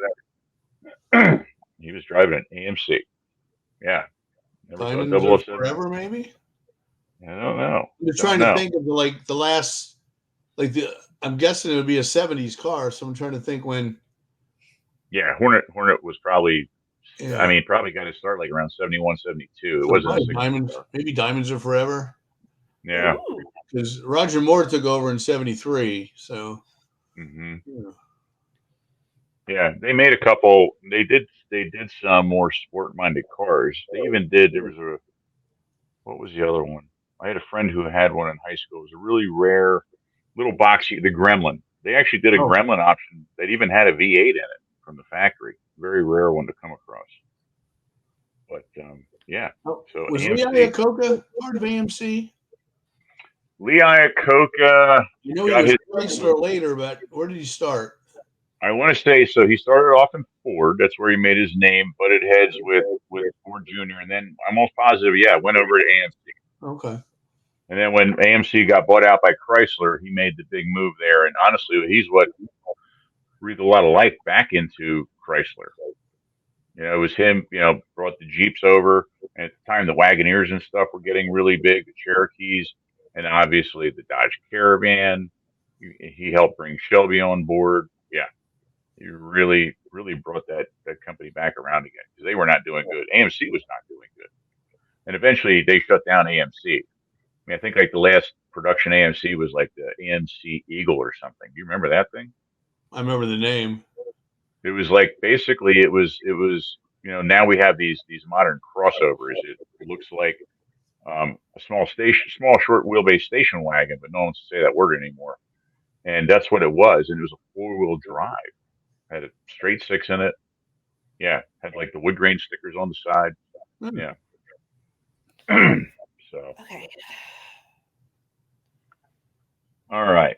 He was driving an AMC. Yeah. Never saw 007. Forever, maybe? I don't know. You're trying to think of the last, I'm guessing it would be a 70s car. So I'm trying to think when Yeah, Hornet was probably, Yeah. I mean, probably got to start like around 71, 72. It So wasn't a probably 60. Diamonds, maybe Diamonds Are Forever. Yeah. Ooh. Because Roger Moore took over in 73. So, Hmm. yeah. Yeah, they made a couple. They did some more sport-minded cars. They even did. There was a what was the other one? I had a friend who had one in high school. It was a really rare little boxy, the Gremlin. They actually did a Oh, Gremlin option that even had a V8 in it from the factory. Very rare one to come across. But yeah, so was Lee AMC, Iacocca part of AMC? Lee Iacocca You know, he got was his. Chrysler later, but where did he start? I want to say so. He started off in Ford. That's where he made his name. Butted heads with Ford Junior, and then I'm almost positive. Yeah, went over to AMC. Okay. And then when AMC got bought out by Chrysler, he made the big move there. And honestly, he's what breathed a lot of life back into Chrysler. It was him, brought the Jeeps over. And at the time, the Wagoneers and stuff were getting really big, the Cherokees, and obviously the Dodge Caravan. He helped bring Shelby on board. Yeah, he really, really brought that company back around again because they were not doing good. AMC was not doing good. And eventually they shut down AMC. I mean, I think like the last production AMC was like the AMC Eagle or something. Do you remember that thing? I remember the name. It was like basically it was now we have these modern crossovers. It looks like a small short wheelbase station wagon, but no one wants to say that word anymore. And that's what it was. And it was a 4-wheel drive. Had a straight six in it. Yeah, had like the wood grain stickers on the side. Hmm. Yeah. So Okay. all right.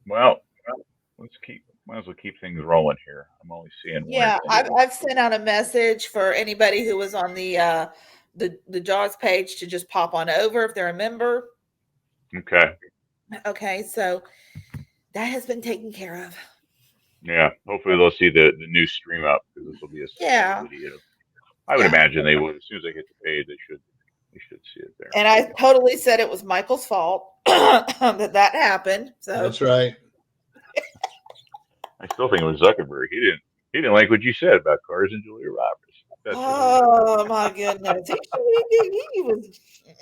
Well, might as well keep things rolling here. I'm only seeing one or Yeah, I've two. I've sent out a message for anybody who was on the Jaws page to just pop on over if they're a member. Okay. Okay, so that has been taken care of. Yeah. Hopefully they'll see the new stream up because this will be a Yeah, successful video. I would yeah. imagine they would. As soon as they hit the page, they should see it there. And I totally said it was Michael's fault that happened. So That's right. I still think it was Zuckerberg. He didn't like what you said about cars and Julia Roberts. That's oh my goodness. He was you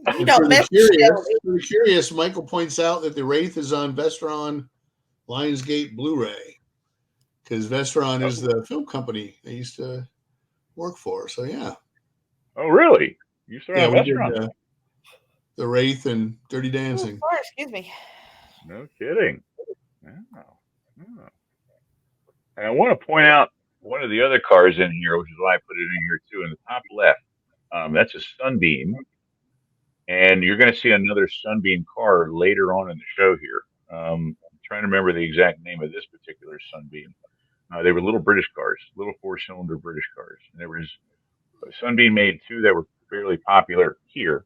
And don't mess with Shelby. for the curious, Michael points out that the Wraith is on Vestron Lionsgate Blu-ray because Vestron is the film company they used to work for. So yeah, Oh, really? You saw yeah, a we did restaurant? the Wraith and Dirty Oh, Dancing. sorry, excuse me. No kidding. Oh, oh. And I want to point out one of the other cars in here, which is why I put it in here too, in the top left. That's a Sunbeam, and you're going to see another Sunbeam car later on in the show here. I'm trying to remember the exact name of this particular Sunbeam. They were little British cars, little 4-cylinder British cars. And there was Sunbeam made two that were fairly popular here.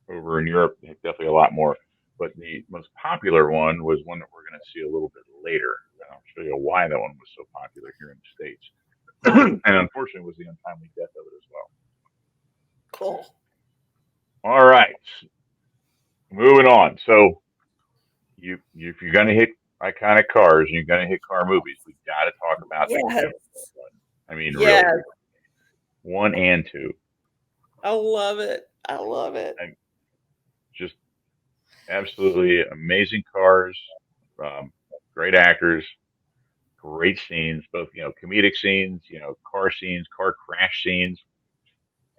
Over in Europe, definitely a lot more. But the most popular one was one that we're going to see a little bit later. And I'll show you why that one was so popular here in the States. And unfortunately, was the untimely death of it as well. Cool. All right, moving on. So, if you're going to hit iconic cars and you're going to hit car movies, we got to talk about the Yes. two. I mean, Yes. really, 1 and 2. I love it. I love it. Just absolutely amazing cars, great actors, great scenes, both comedic scenes, car scenes, car crash scenes,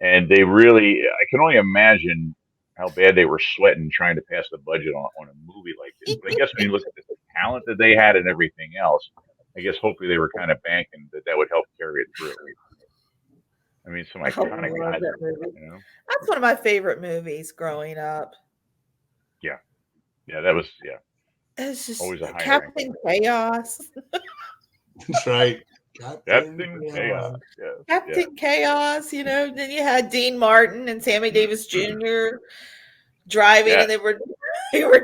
and they really. I can only imagine how bad they were sweating trying to pass the budget on a movie like this. But I guess when you look at the talent that they had and everything else, I guess hopefully they were kind of banking that would help carry it through. I mean, some I iconic love guys. that movie. That's one of my favorite movies growing up. Yeah, that was It's just always a high Captain Chaos. That's right. Captain Chaos. Yes, Captain Chaos, Then you had Dean Martin and Sammy Davis Jr. driving, Yeah. and they were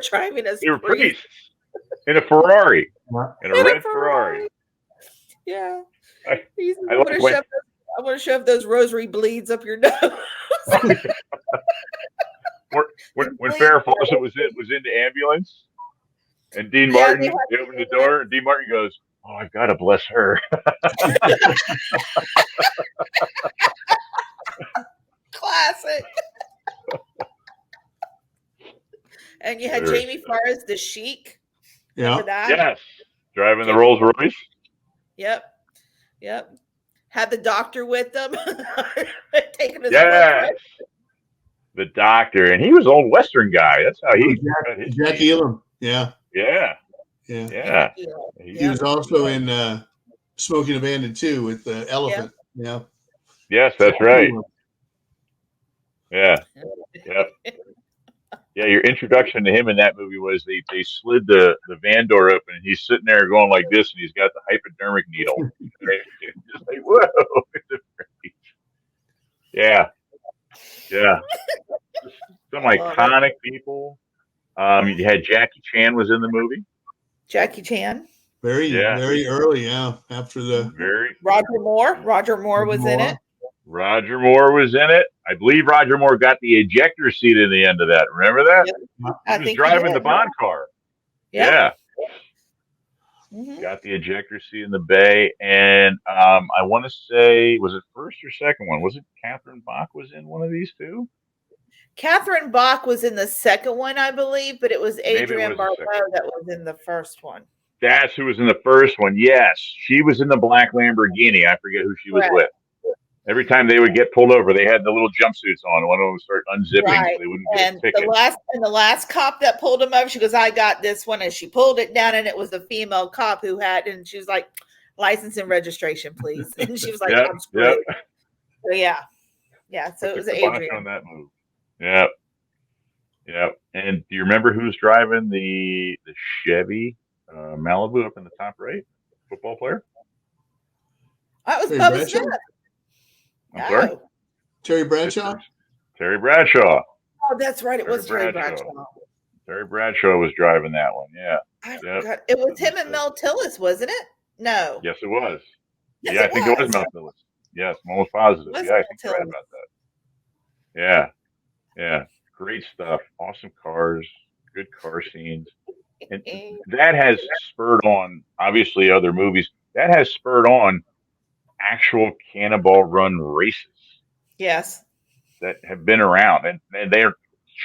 driving as They were priests priests in a Ferrari, in a in red Ferrari. Yeah. I He said, like when I want to shove those rosary bleeds up your nose. when Farrah Fawcett was in the ambulance, and Dean Yeah, Martin opened the door, and Dean Martin goes, Oh, I gotta bless her. Classic. And you had Jamie Forrest, the Sheik. Remember that? Yes, driving the Jamie Rolls Forrest. Royce. Yep. Had the doctor with them, taking his blood Yes, pressure. the doctor, and he was an old Western guy. That's how he got his Jack name. Elam. Yeah. Yeah. He was also in Smoking a Bandit too with the elephant. Yeah. Yes, that's right. Yeah. Yep. Yeah, your introduction to him in that movie was they slid the van door open and he's sitting there going like this and he's got the hypodermic needle. Just like, whoa. Yeah. Some iconic people. You had Jackie Chan was in the movie. Jackie Chan. Very early, after the Roger Moore was in it. Roger Moore was in it. I believe Roger Moore got the ejector seat in the end of that. Remember that? Yep. He was driving the Bond car. Yep. Yeah. Mm-hmm. Got the ejector seat in the bay. And I want to say, was it first or second one? Was it Catherine Bach was in one of these two? Catherine Bach was in the second one, I believe, but it was Adrienne Barbeau that was in the first one. That's who was in the first one. Yes. She was in the black Lamborghini. I forget who she was with. Every time they would get pulled over, they had the little jumpsuits on. One of them would start unzipping so they wouldn't get a ticket. The last cop that pulled him over, she goes, "I got this one," and she pulled it down, and it was a female cop who had, and she was like, "License and registration, please." And she was like, "I'm screwed." So so it was Adrienne on that move. Yep. And do you remember who's driving the Chevy Malibu up in the top right? Football player? That was Bubba Smith. I'm sorry? Terry Bradshaw? Terry Bradshaw. Oh, that's right. It was Terry Bradshaw. Terry Bradshaw was driving that one. Yeah. I forgot. It was him and Mel Tillis, wasn't it? No. Yes, it was. Yes, I think it was Mel Tillis. Yes, I'm almost positive. Yeah, I think you're right about that. Yeah. Great stuff. Awesome cars. Good car scenes. And that has spurred on, obviously, other movies. That has spurred on actual Cannonball Run races. Yes. That have been around, and they're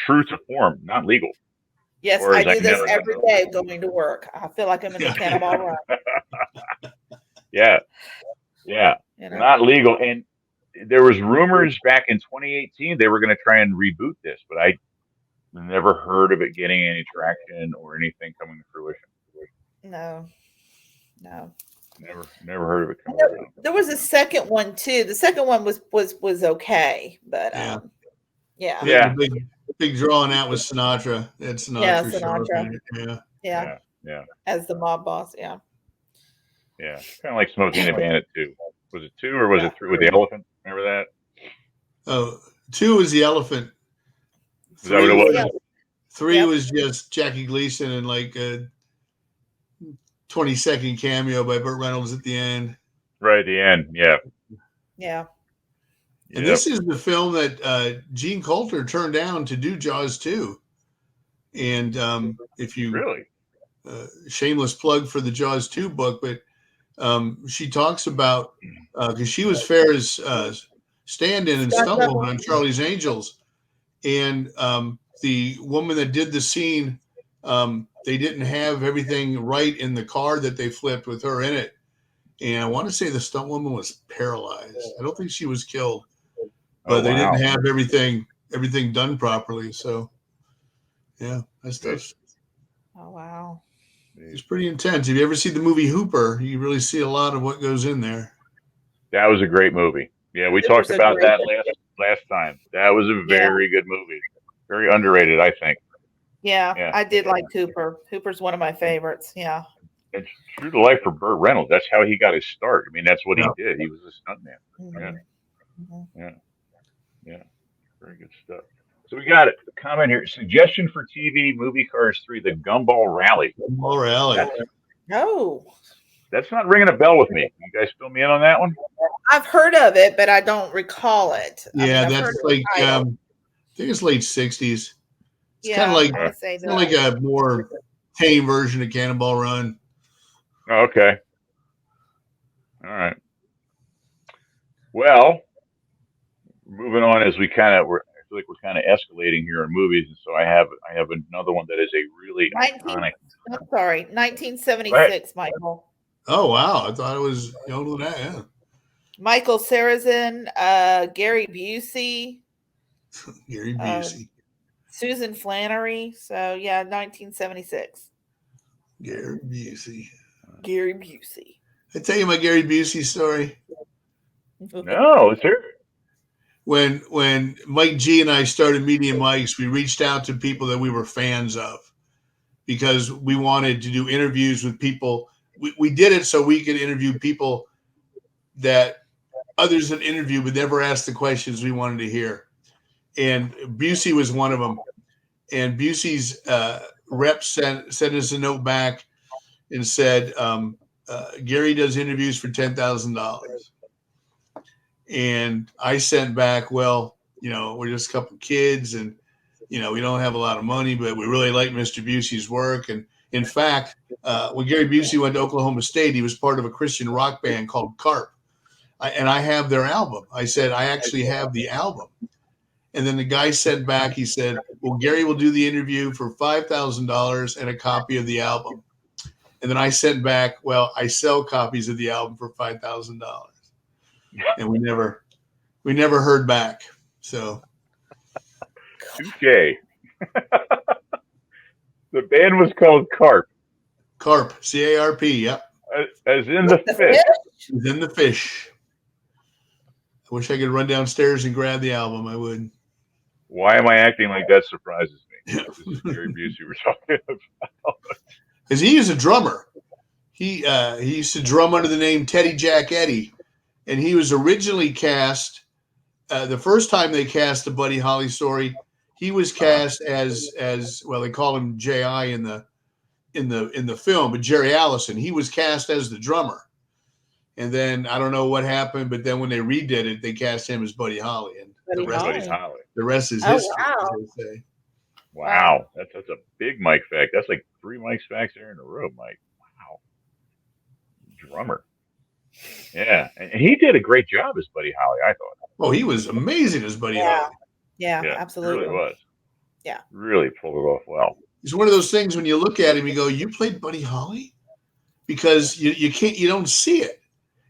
true to form, not legal. Yes, I do this every day going to work. I feel like I'm in the Cannonball Run. Yeah. Not legal. And there was rumors back in 2018 they were going to try and reboot this, but I never heard of it getting any traction or anything coming to fruition. No. Never heard of it coming around. There was a second one too. The second one was okay, but big draw on that was Sinatra. That's Sinatra. Yeah. As the mob boss, yeah. Kind of like Smoking a Bandit 2. Was it 2 or was it 3 with the elephant? Remember that? Oh, 2 was the elephant. Is that what it was? 3 was just Jackie Gleason and like a 20-second cameo by Burt Reynolds at the end. Right at the end, yeah. And this is the film that Gene Coulter turned down to do Jaws 2. And if you really shameless plug for the Jaws 2 book, but she talks about because she was Farrah's stand-in and stunt woman on Charlie's Angels, and the woman that did the scene, they didn't have everything right in the car that they flipped with her in it, and I want to say the stunt woman was paralyzed. I don't think she was killed, but they didn't have everything done properly. So, yeah, that stuff. Oh wow. It's pretty intense. If you ever see the movie Hooper, you really see a lot of what goes in there. That was a great movie. Yeah, we talked about that last time. That was a very good movie. Very underrated, I think. Yeah, I did like Hooper. Hooper's one of my favorites. Yeah. And true to life for Burt Reynolds. That's how he got his start. I mean, that's what he did. He was a stuntman. Yeah. Very good stuff. So we got a comment here. Suggestion for TV, Movie Cars 3, The Gumball Rally. Gumball Rally. That's not ringing a bell with me. You guys fill me in on that one? I've heard of it, but I don't recall it. That's like I think it's late 60s. It's kind of like a more tame version of Cannonball Run. Oh, okay. All right. Well, moving on as I feel like we're kind of escalating here in movies, and so I have another one that is a really 19, iconic. I'm sorry, Right. 1976, Michael. Oh wow, I thought it was younger than that. Yeah, Michael Sarrazin, Gary Busey, Gary uh, Busey. Susan Flannery. So yeah, 1976. Gary Busey. Gary Busey. I tell you my Gary Busey story. No, it's here. When Mike G and I started Media Mics, we reached out to people that we were fans of because we wanted to do interviews with people. We did it so we could interview people that others had interviewed but never asked the questions we wanted to hear. And Busey was one of them. And Busey's rep sent us a note back and said, Gary does interviews for $10,000. And I sent back, well, we're just a couple of kids and, we don't have a lot of money, but we really like Mr. Busey's work. And in fact, when Gary Busey went to Oklahoma State, he was part of a Christian rock band called Carp. And I have their album. I said, I actually have the album. And then the guy sent back, he said, well, Gary will do the interview for $5,000 and a copy of the album. And then I sent back, well, I sell copies of the album for $5,000. And we never heard back. So Touche. The band was called Carp, Carp, C-A-R-P, yep. as in the fish. As in the fish. I wish I could run downstairs and grab the album. I would. Why am I acting like that surprises me? This is Gary Busey we're talking about. Because he is a drummer. He used to drum under the name Teddy Jack Eddy. And he was originally cast, the first time they cast the Buddy Holly story, he was cast as well, they call him J.I. in the film, but Jerry Allison, he was cast as the drummer. And then I don't know what happened, but then when they redid it, they cast him as Buddy Holly, and Buddy Buddy Holly. the rest is history. Wow. As they say. Wow, that's a big Mike fact. That's like 3 Mike facts there in a row, Mike. Wow, drummer. Yeah, and he did a great job as Buddy Holly, I thought. Oh, he was amazing as Buddy Holly. Yeah, Yeah, absolutely. Really was. Yeah, really pulled it off well. It's one of those things when you look at him, you go, "You played Buddy Holly," because you don't see it.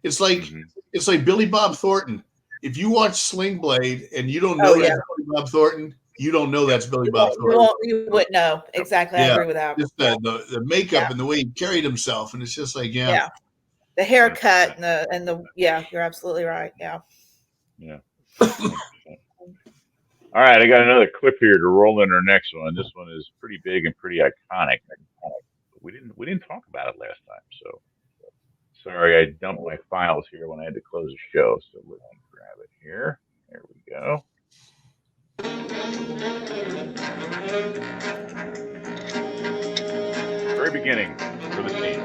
It's like it's like Billy Bob Thornton. If you watch Sling Blade and you don't know that's Billy Bob Thornton, you don't know that's Billy Bob Thornton. You wouldn't know exactly. I agree with that. Just the makeup and the way he carried himself, and it's just like the haircut and the you're absolutely right. Yeah. All right, I got another clip here to roll in our next one. This one is pretty big and pretty iconic. We didn't talk about it last time, so sorry I dumped my files here when I had to close the show. So let me grab it here. There we go. Very beginning for the scene.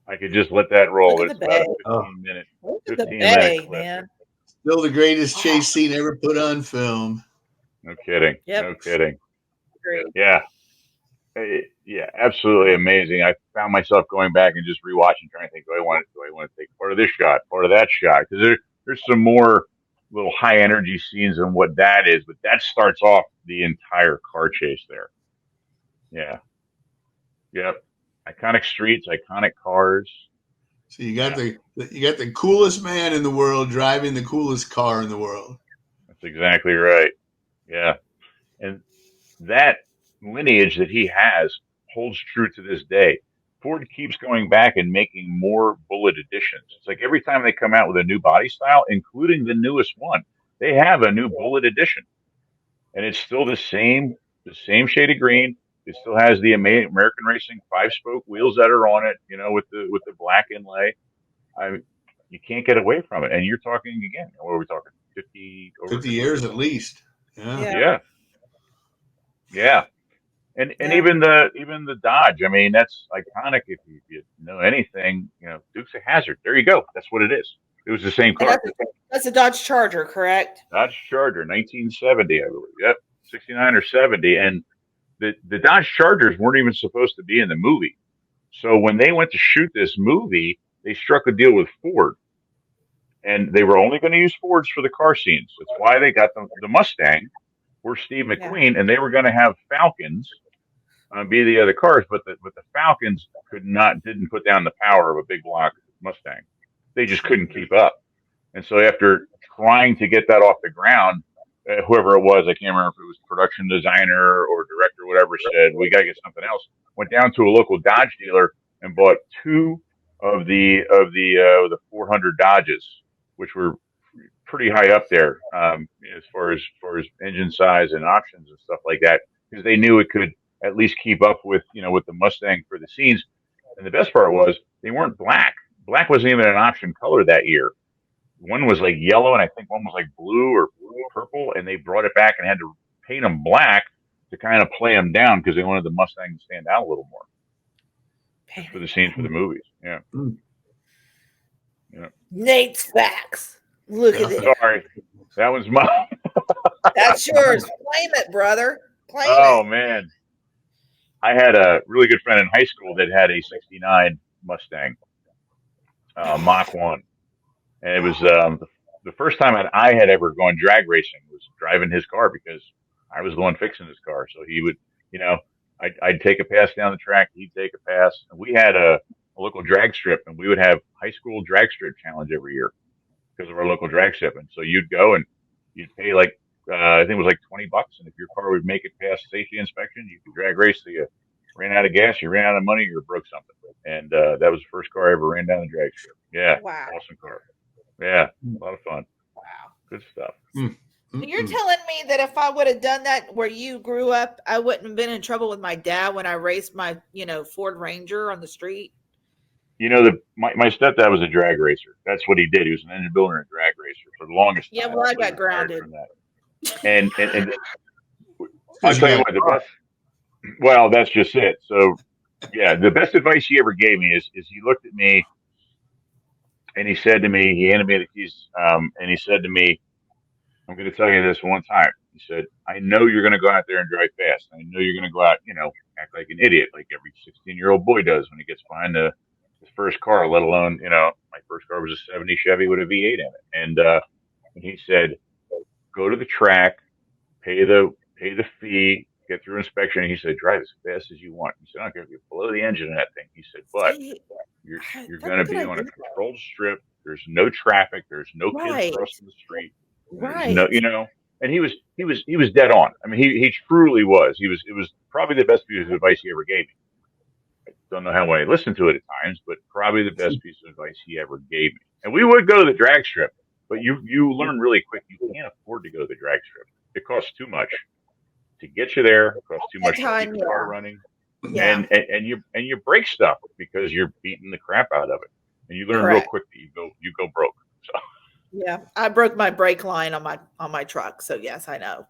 I could just let that roll. It's about a 15-minute clip. Man. Still the greatest chase scene ever put on film. No kidding. Yep. No kidding. Great. Yeah. Yeah, absolutely amazing. I found myself going back and just rewatching, trying to think, do I want to take part of this shot, part of that shot? Because there's some more little high energy scenes and what that is, but that starts off the entire car chase there. Yeah. Yep. Iconic streets, iconic cars. So you got Yeah, the coolest man in the world driving the coolest car in the world. that's exactly right. Yeah. And that lineage that he has holds true to this day. Ford keeps going back and making more bullet editions. It's like every time they come out with a new body style, including the newest one, they have a new bullet edition, and it's still the same shade of green. It still has the American Racing 5-spoke wheels that are on it, with the black inlay. I, you can't get away from it. And you're talking again. What are we talking? 50 over 50 50 years years at old. least. Yeah. Yeah. Yeah, yeah. And Yeah. even the Dodge. I mean, that's iconic. If you know anything, Dukes of Hazard. There you go. That's what it is. It was the same And car. that's a Dodge Charger, correct? Dodge Charger, 1970, I believe. Yep, 69 or 70. And the Dodge Chargers weren't even supposed to be in the movie. So when they went to shoot this movie, they struck a deal with Ford, and they were only going to use Fords for the car scenes. That's why they got the Mustang for Steve Yeah. McQueen, and they were going to have Falcons be the other cars, but the Falcons didn't put down the power of a big block Mustang. They just couldn't keep up. And so after trying to get that off the ground, whoever it was, I can't remember if it was production designer or director, whatever, said we got to get something else. Went down to a local Dodge dealer and bought two of the 400 Dodges, which were pretty high up there as far as engine size and options and stuff like that, because they knew it could at least keep up with the Mustang for the scenes. And the best part was they weren't black. Black wasn't even an option color that year. One was like yellow, and I think one was like blue or purple, and they brought it back and had to paint them black to kind of play them down because they wanted the Mustang to stand out a little more just for the scenes for the movies. Yeah. Yeah. Nate's facts. Look at it. Sorry, that was mine. That's yours. Claim it, brother. Claim Oh it. man, I had a really good friend in high school that had a '69 Mustang Mach 1, and it was the first time I had ever gone drag racing was driving his car because I was the one fixing his car. So he would, you know, I'd take a pass down the track, he'd take a pass. And we had a local drag strip, and we would have high school drag strip challenge every year because of our local drag strip. And so you'd go and you'd pay like I think it was like $20, and if your car would make it past safety inspection, you could drag race till you ran out of gas, you ran out of money, or broke something. And that was the first car I ever ran down the drag strip. Yeah, Wow. awesome car. Yeah, a lot of fun. Wow. Good stuff. You're telling me that if I would have done that where you grew up, I wouldn't have been in trouble with my dad when I raced my, Ford Ranger on the street? My stepdad was a drag racer. That's what he did. He was an engine builder and a drag racer for the longest Yeah, time. well, I until he got retired grounded. from that. And I'll tell you what, the best. Well, that's just it. So, yeah, the best advice he ever gave me is he looked at me and he said to me, he handed me the keys, and he said to me, "I'm going to tell you this one time." He said, "I know you're going to go out there and drive fast. I know you're going to go out, act like an idiot, like every 16-year-old boy does when he gets behind his first car. Let alone, my first car was a '70 Chevy with a V8 in it." And he said, "Go to the track, pay the fee, get through inspection." And he said, "Drive as fast as you want." He said, "I don't care if you blow the engine in that thing." He said, "But you're going to be on a controlled strip. There's no traffic. There's no kids crossing the street. Right. No." And he was dead on. I mean, he truly was. It was probably the best piece of advice he ever gave me. I don't know how I listened to it at times, but probably the best piece of advice he ever gave me. And we would go to the drag strip, but you learn really quick you can't afford to go to the drag strip. It costs too much to get you there. It costs too much to keep the car running. Yeah. And you break stuff because you're beating the crap out of it. And you learn real quick that you go broke. So yeah, I broke my brake line on my truck, so yes, I know.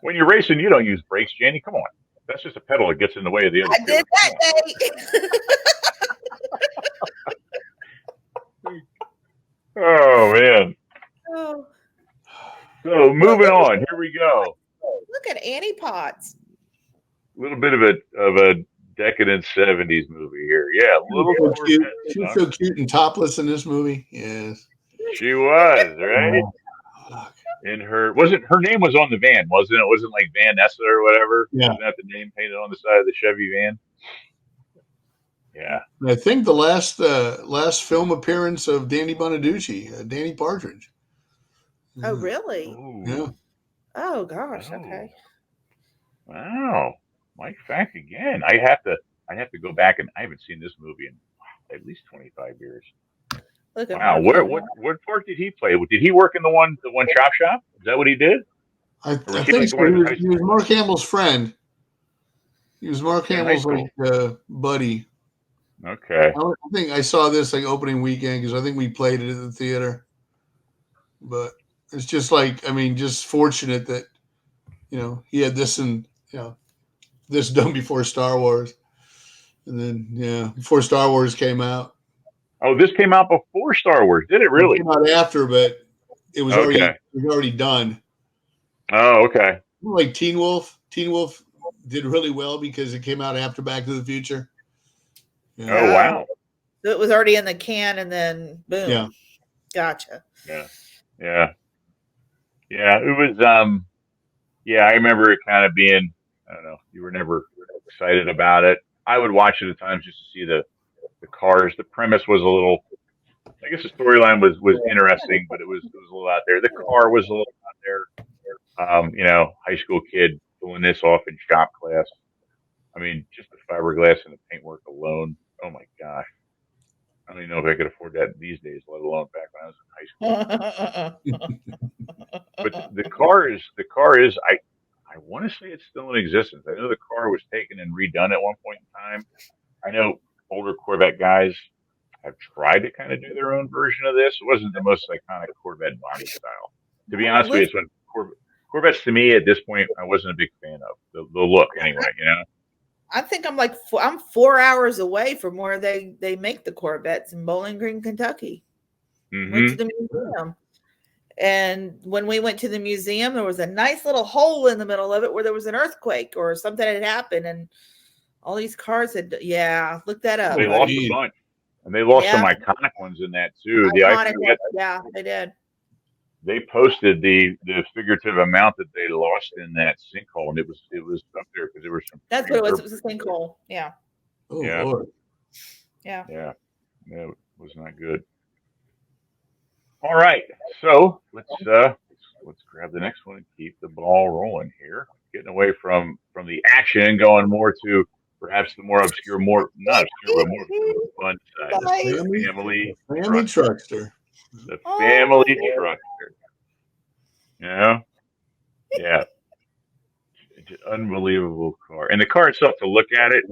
when you're racing, you don't use brakes, Jenny. Come on, that's just a pedal that gets in the way of the other. I did that day. Oh man. Oh. So moving on, here we go. Look at Annie Potts. little bit of a decadent '70s movie here. Yeah, little So cute. Corvette She was stuff. so cute and topless in this movie. Yes. She was right. Oh, fuck. In her name was on the van, wasn't it? It wasn't like Vanessa or whatever. Yeah. Wasn't that the name painted on the side of the Chevy van? Yeah. I think the last film appearance of Danny Bonaducci, Danny Partridge. Oh, really? Ooh. Yeah. Oh gosh. Oh. Okay. Wow. Mike Fack again. I have to go back, and I haven't seen this movie in at least 25 years. Look at Wow. Mark What part did he play? Did he work in the one chop shop? Is that what he did? I Or was he think like so. one of his high He was school Mark Hamill's friend. He was Mark in high Hamill's school? buddy. Okay. I think I saw this like opening weekend because I think we played it at the theater. But it's just like, I mean, just fortunate that, he had this and, this done before Star Wars. And then, before Star Wars came out. Oh, this came out before Star Wars, did it really? It came out after, but it was already done. Oh, okay. Like Teen Wolf. Teen Wolf did really well because it came out after Back to the Future. Yeah. Oh, wow. So it was already in the can, and then boom. Yeah. Gotcha. Yeah. It was. I remember it kind of being. I don't know. You were never excited about it. I would watch it at times just to see the cars. The premise was a little. I guess the storyline was interesting, but it was a little out there. The car was a little out there. High school kid pulling this off in shop class. I mean, just the fiberglass and the paintwork alone. Oh my gosh. I don't even know if I could afford that these days, let alone back when I was in high school. But the car is I want to say it's still in existence. I know the car was taken and redone at one point in time. I know older Corvette guys have tried to kind of do their own version of this. It wasn't the most iconic Corvette body style. To be honest with you, it's when Corvettes to me at this point I wasn't a big fan of the look anyway. I think I'm 4 hours away from where they make the Corvettes in Bowling Green, Kentucky. Mm-hmm. Went to the museum. And when we went to the museum, there was a nice little hole in the middle of it where there was an earthquake or something had happened. And all these cars look that up. They lost a bunch. And they lost some iconic ones in that too. Yeah, they did. They posted the figurative amount that they lost in that sinkhole, and it was up there because there was some. That's what it was. It was a sinkhole. Yeah. Oh, yeah. Lord. Yeah. Yeah. It was not good. All right, so let's grab the next one and keep the ball rolling here. Getting away from the action, going more to perhaps the more obscure, not obscure, but more fun side. The family truckster. The family truckster. Yeah. It's an unbelievable car. And the car itself, to look at it,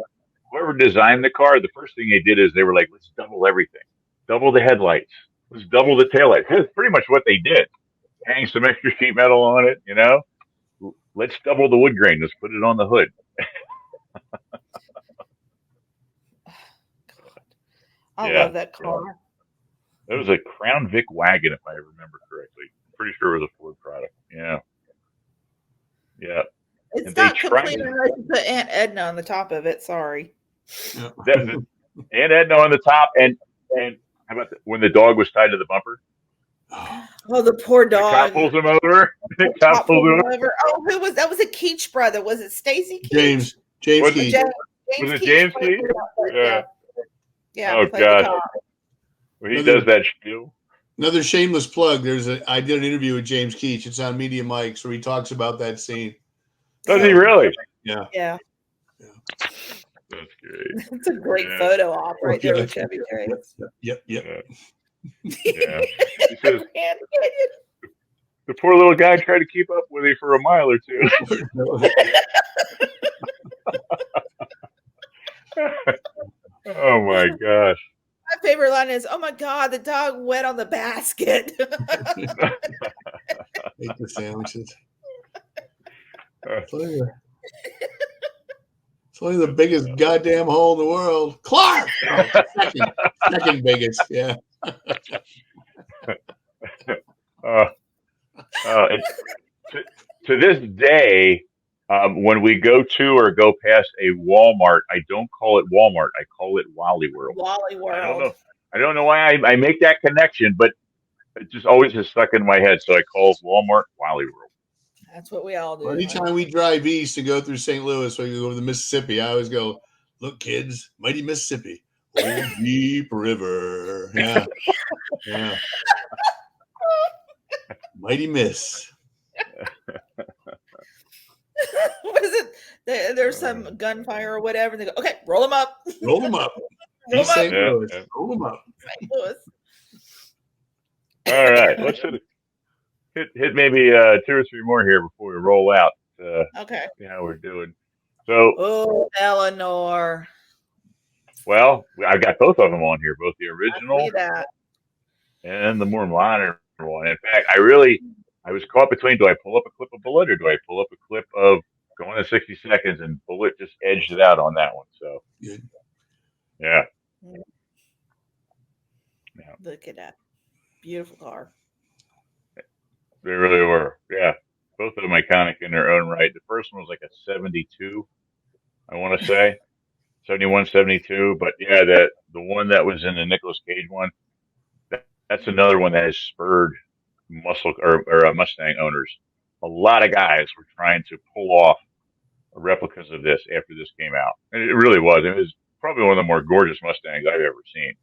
whoever designed the car, the first thing they did is they were like, let's double everything. Double the headlights. Let's double the taillights. That's pretty much what they did. Hang some extra sheet metal on it, Let's double the wood grain. Let's put it on the hood. I love that car. It was a Crown Vic wagon, if I remember correctly. I'm pretty sure it was a Ford product. Yeah. It's not complete enough to put Aunt Edna on the top of it. Sorry. Aunt Edna on the top, and how about when the dog was tied to the bumper? Oh, the poor dog. The cop pulls him over. The cop pulls him over. Oh, who was that? Was a Keach brother? Was it Stacy Keach? James Keach. Was it James Keach? Yeah. Yeah. Oh gosh. When he does that spiel. Another shameless plug. I did an interview with James Keach. It's on Media Mics where he talks about that scene. Does he really? Yeah. That's great. It's a great photo op right there with Chevy Chase. Yep. Yeah. He says, the poor little guy tried to keep up with you for a mile or two. Oh my gosh. My favorite line is, "Oh my God, the dog wet on the basket." Eat the sandwiches. It's only the biggest goddamn hole in the world. Clark! Second biggest, yeah. To this day, When we go to or go past a Walmart, I don't call it Walmart. I call it Wally World. Wally I don't World. know. I don't know why I make that connection, but it just always has stuck in my head. So I call Walmart Wally World. That's what we all do. Anytime we drive east to go through St. Louis or you go to the Mississippi, I always go, look, kids, mighty Mississippi, old deep river. Yeah. Yeah. Mighty Miss. What is it? There's some gunfire or whatever. And they go, okay, roll them up. Roll them up. Roll East them up. St. Louis. Yeah. Roll them up. St. Louis. All right, let's hit maybe 2 or 3 more here before we roll out. Okay. See how we're doing. So, Oh, Eleanor. well, I got both of them on here, both the I original see that. and the more modern one. In fact, I was caught between, do I pull up a clip of Bullet or do I pull up a clip of Going to 60 Seconds? And Bullet just edged it out on that one. So, Good. yeah. Look at that. Beautiful car. They really were. Yeah. Both of them iconic in their own right. The first one was like a 72, I want to say. 71, 72. But yeah, the one that was in the Nicolas Cage one, that's another one that has spurred muscle or Mustang owners. A lot of guys were trying to pull off replicas of this after this came out. And it really was. It was probably one of the more gorgeous Mustangs I've ever seen.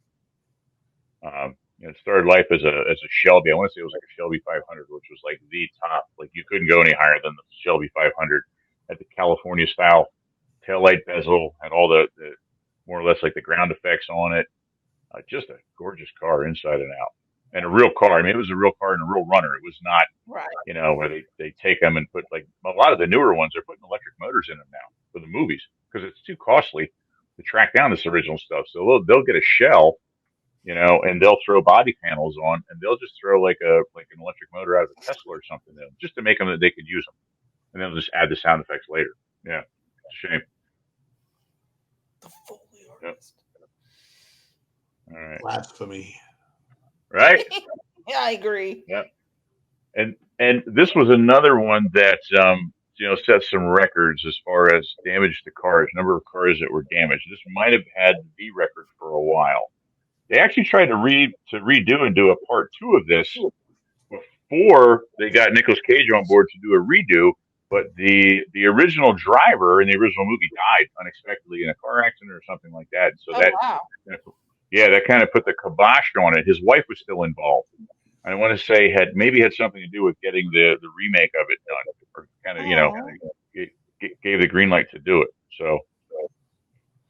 It started life as a Shelby. I want to say it was like a Shelby 500, which was like the top. Like you couldn't go any higher than the Shelby 500. Had the California style taillight bezel, had all the more or less like the ground effects on it. Just a gorgeous car inside and out, and a real car. I mean, it was a real car and a real runner. It was not, Right. where they take them and put like a lot of the newer ones. They're putting electric motors in them now for the movies because it's too costly to track down this original stuff. So they'll get a shell. And they'll throw body panels on, and they'll just throw like an electric motor out of a Tesla or something, just to make them that they could use them, and they'll just add the sound effects later. Yeah, it's a shame. The Foley Yep. artist. All right, Blasphemy. right? Yeah, I agree. Yeah, and this was another one that set some records as far as damage to cars, number of cars that were damaged. This might have had the record for a while. They actually tried to redo and do a part 2 of this before they got Nicolas Cage on board to do a redo. But the original driver in the original movie died unexpectedly in a car accident or something like that. So Wow. that kind of put the kibosh on it. His wife was still involved. I want to say had something to do with getting the remake of it done, or kind of gave the green light to do it. So.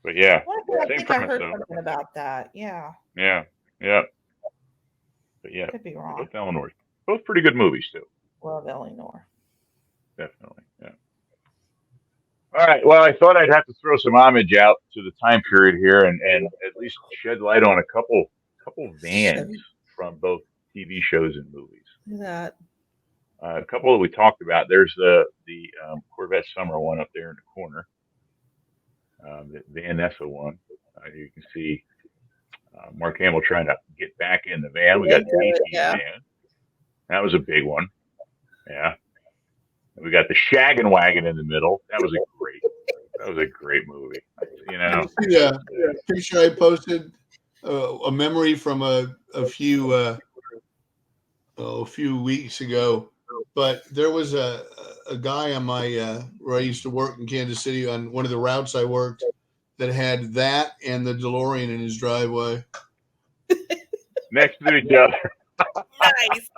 But yeah, I same think I premise heard though. something about that. Yeah. Yeah. But yeah, Could be wrong. both Eleanor. Both pretty good movies too. Love Eleanor. Definitely. Yeah. All right. Well, I thought I'd have to throw some homage out to the time period here and at least shed light on a couple vans from both TV shows and movies. Look at that. A couple that we talked about. There's the Corvette Summer one up there in the corner. The Vanessa one. You can see Mark Hamill trying to get back in the van. We got the Yeah. van. That was a big one. Yeah. And we got the Shaggin' Wagon in the middle. That was a great movie. Yeah, picture I posted a memory from a few weeks ago. But there was a guy on my where I used to work in Kansas City on one of the routes I worked that had that and the DeLorean in his driveway. Next to each other. Nice.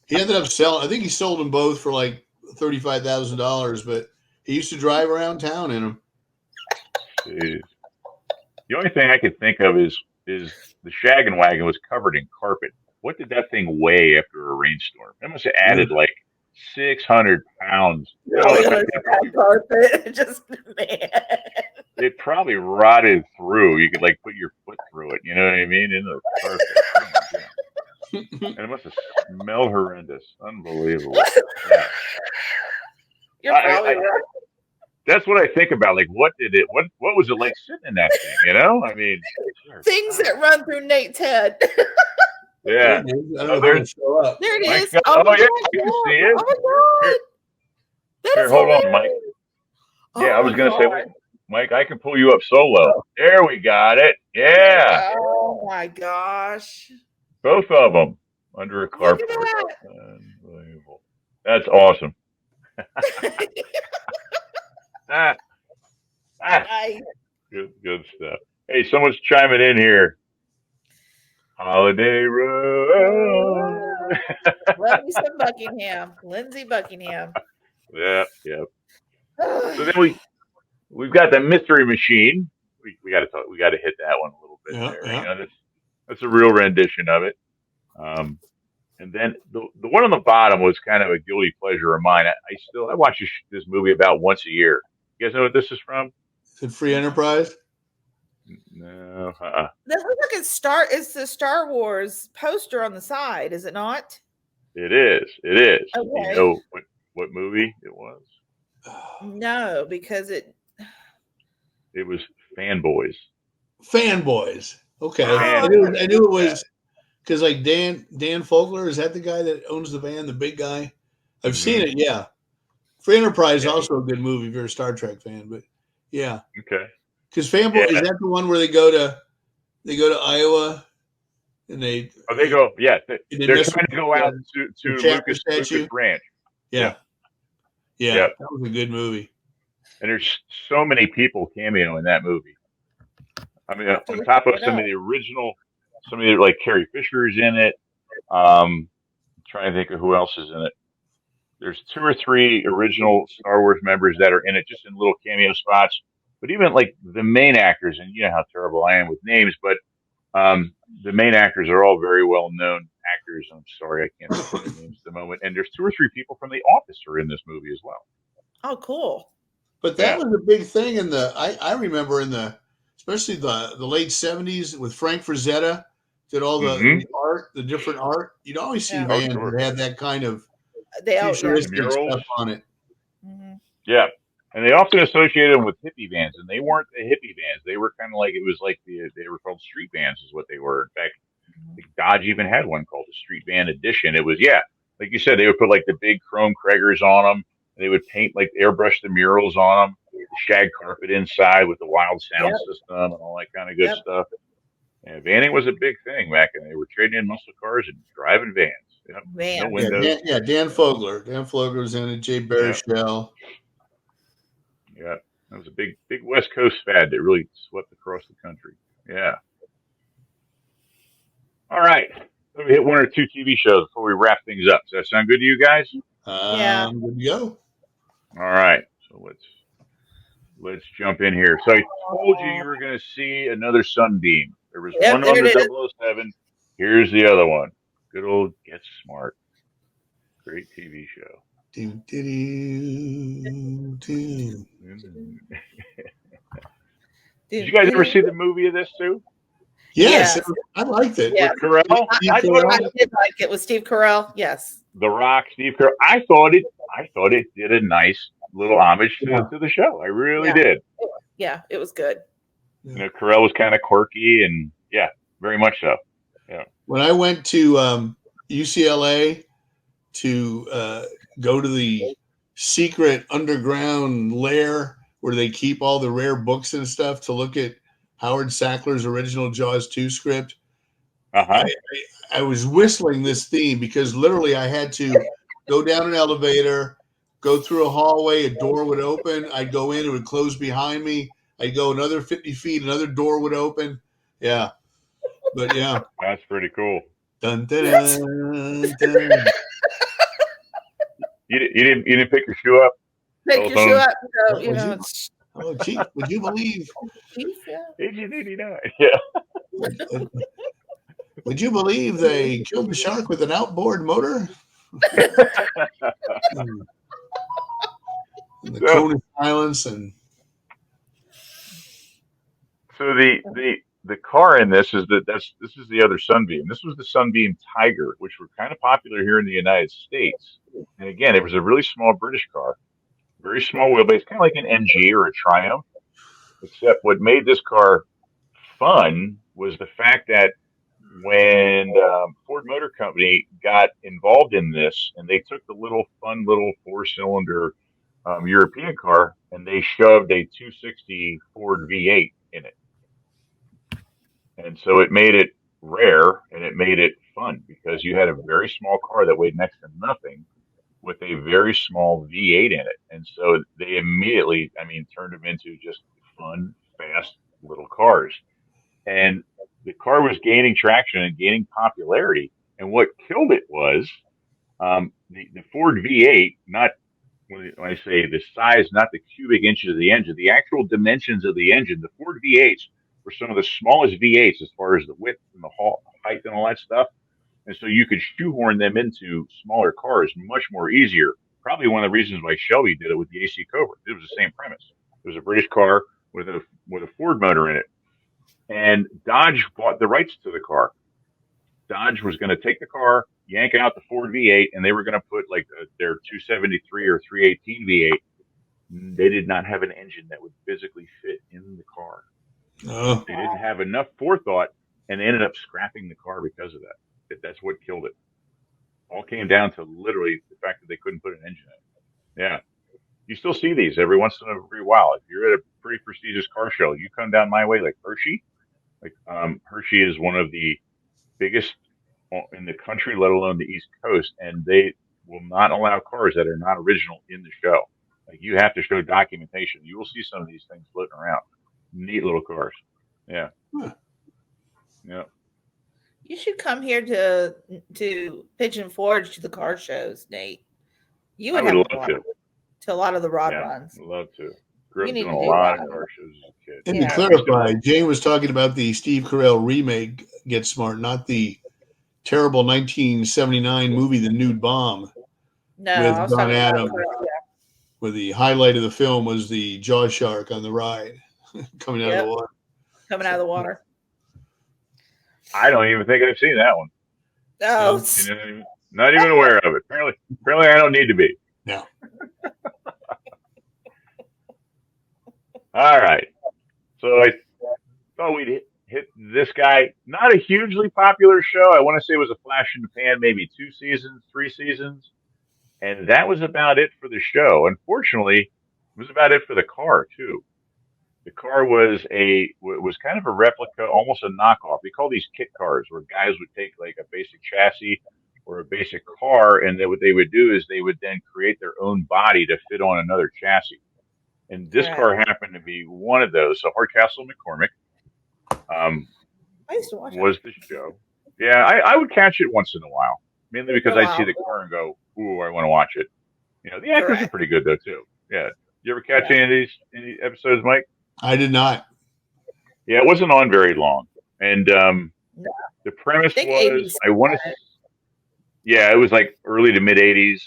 He ended up selling. I think he sold them both for like $35,000. But he used to drive around town in them. Jeez. The only thing I could think of is the Shaggin' Wagon was covered in carpet. What did that thing weigh after a rainstorm? It must have added like 600 pounds. Carpet. Just man. It probably rotted through. You could like put your foot through it. You know what I mean? Into the carpet. Oh, and it must have smelled horrendous. Unbelievable. Yeah. You're probably right. That's what I think about. Like, what was it like sitting in that thing? I mean, Things that run through Nate's head. Yeah. I don't know if it'll show up. There it is. Yeah, you can see it. Oh my God. Here, hold on, Mike. Yeah, I Oh was my gonna say, god. wait, Mike, I can pull you up solo. There we got it. Yeah, Oh my gosh. both of them under a Look at carport. that. Unbelievable. That's awesome. Ah, ah, Nice. good stuff. Hey, someone's chiming in here. Holiday Road. Love me some Buckingham. Lindsay Buckingham. Yeah, yeah. So then we've got the Mystery Machine. We got to talk. We got to hit that one a little bit Yeah, there. You yeah. know, that's a real rendition of it. Um, and then the one on the bottom was kind of a guilty pleasure of mine. I watch this movie about once a year. You guys know what this is from? Is it Free Enterprise? No. That looks like it's the Star Wars poster on the side, is it not? It is. It is. Do you Okay. know what movie it was? No, because It was Fanboys. Fanboys. Okay. Oh, Fanboys. I knew it Yeah. was because like Dan Fogler, is that the guy that owns the van, the big guy? I've seen Hmm. it, yeah. Free Enterprise is Yeah. also a good movie if you're a Star Trek fan, but yeah. Okay. Because Fanboy Yeah. is that the one where they go to Iowa and they Oh, they go. Yeah. They're mess trying with to go out the to Chapter Lucas statue? Ranch. Yeah. Yeah. Yeah. That was a good movie. And there's so many people cameo in that movie. I mean, I'll have to on look top of it some up. of the original, some of the like Carrie Fisher's in it. I'm trying to think of who else is in it. There's two or three original Star Wars members that are in it, just in little cameo spots. But even like the main actors, and you know how terrible I am with names, but the main actors are all very well known actors. I'm sorry, I can't think of their names at the moment. And there's two or three people from The Office who are in this movie as well. Oh, cool. But that Yeah. was a big thing in I remember in especially the late 70s with Frank Frazetta did all Mm-hmm. the art, the different art. You'd always see Yeah. Oh, vans sure. that had that kind of Yeah. The futuristic murals. stuff on it. Mm-hmm. Yeah. And they often associated them with hippie vans, and they weren't the hippie vans. They were kind of like, it was like they were called street vans, is what they were. In fact, I think Dodge even had one called the Street Van Edition. It was, yeah, like you said, they would put like the big chrome Craigers on them. And they would paint, like airbrush the murals on them, the shag carpet inside with the wild sound Yep. system and all that kind of good Yep. stuff. And vanning was a big thing back then. They were trading in muscle cars and driving vans. Yep. Man. No windows. Dan Fogler. Dan Fogler was in it. Jay Baruchel. Yeah. That was a big West Coast fad that really swept across the country. Yeah. All right. Let me hit one or two TV shows before we wrap things up. Does that sound good to you guys? Yeah. Good to go. All right. So let's jump in here. So I told you were going to see another Sunbeam. There was Yep, one there on the it is. 007. Here's the other one. Good old Get Smart. Great TV show. Do, do, do, do. Did you guys ever see the movie of this too? Yes, Yes. I liked it. Yeah. With Carell? Steve I thought Carell. I did like it with Steve Carell. Yes. The Rock, Steve Carell. I thought it did a nice little homage Yeah. to the show. I really Yeah. did. Yeah, it was good. You know, Carell was kind of quirky and yeah, very much so. Yeah. When I went to UCLA to go to the secret underground lair where they keep all the rare books and stuff to look at Howard Sackler's original Jaws 2 script, Uh-huh. I was whistling this theme because literally I had to go down an elevator, go through a hallway, a door would open, I'd go in, it would close behind me, I'd go another 50 feet, another door would open. Yeah. But yeah. That's pretty cool. Dun, dun, dun, dun. You didn't pick your shoe up? Pick your shoe up. So, you Would know, you- it's Oh, Chief, would you believe? Chief, yeah. 1889. Yeah. Would you believe they killed the shark with an outboard motor? In the Coney Islands and So the car in this is this is the other Sunbeam. This was the Sunbeam Tiger, which were kind of popular here in the United States. And again, it was a really small British car, very small wheelbase, kind of like an MG or a Triumph. Except what made this car fun was the fact that when Ford Motor Company got involved in this, and they took the little fun little 4-cylinder European car, and they shoved a 260 Ford V8 in it, and so it made it rare and it made it fun because you had a very small car that weighed next to nothing with a very small V8 in it, and so they immediately, I mean, turned them into just fun, fast little cars, and the car was gaining traction and gaining popularity. And what killed it was the Ford V8, not when I say the size, not the cubic inches of the engine, the actual dimensions of the engine. The Ford V8s were some of the smallest V8s as far as the width and the height and all that stuff. And so you could shoehorn them into smaller cars much more easier. Probably one of the reasons why Shelby did it with the AC Cobra. It was the same premise. It was a British car with a Ford motor in it, and Dodge bought the rights to the car. Dodge was going to take the car, yank out the Ford V8, and they were going to put like their 273 or 318 V8. They did not have an engine that would physically fit in the car. Oh. They didn't have enough forethought, and they ended up scrapping the car because of that. That's what killed it. All came down to literally the fact that they couldn't put an engine in it. Yeah. You still see these every once in a while. If you're at a pretty prestigious car show, you come down my way, like Hershey. Hershey is one of the biggest in the country, let alone the East Coast, and they will not allow cars that are not original in the show. Like, you have to show documentation. You will see some of these things floating around. Neat little cars. Yeah. Huh. Yeah. You should come here to Pigeon Forge to the car shows, Nate. You would I would have love to a lot of the rod Yeah, runs. I'd love to. Grew You up need doing to a do lot that. of car shows as a kid. And Yeah. to clarify, Jane was talking about the Steve Carell remake, Get Smart, not the terrible 1979 movie, The Nude Bomb, No, I with was Don talking about Adams, where the highlight of the film was the jaw shark on the ride coming out of the water. coming out of the water. I don't even think I've seen that one. Oh, You know, not even aware of it. Apparently, I don't need to be. No. All right. So I thought we'd hit this guy. Not a hugely popular show. I want to say it was a flash in the pan, maybe 2 seasons, 3 seasons. And that was about it for the show. Unfortunately, it was about it for the car, too. The car was kind of a replica, almost a knockoff. We call these kit cars, where guys would take like a basic chassis or a basic car, and then what they would do is they would then create their own body to fit on another chassis. And this car happened to be one of those. So Hardcastle McCormick I used to watch was the show. Yeah, I would catch it once in a while, mainly because I'd see the car and go, "Ooh, I want to watch it." You know, the actors are pretty good though too. Yeah, you ever catch any episodes, Mike? I did not. Yeah, it wasn't on very long, and the premise was 80s. I want to. Yeah, it was like early to mid '80s.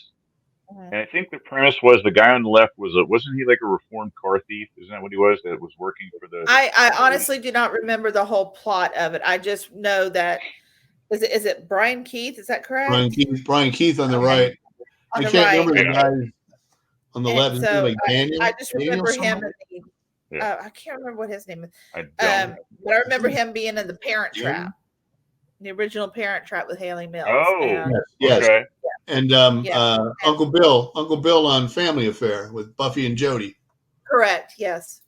And I think the premise was the guy on the left wasn't he like a reformed car thief? Isn't that what he was? That was working for the. I honestly do not remember the whole plot of it. I just know that is it Brian Keith? Is that correct? Brian Keith on the right. On I the can't right. remember the guy on the left. So Like Daniel. I just remember him. Yeah. I can't remember what his name is. I don't. But I remember him being in the Parent Trap, the original Parent Trap with Haley Mills. Oh, yes. Okay. And Uncle Bill on Family Affair with Buffy and Jody. Correct. Yes.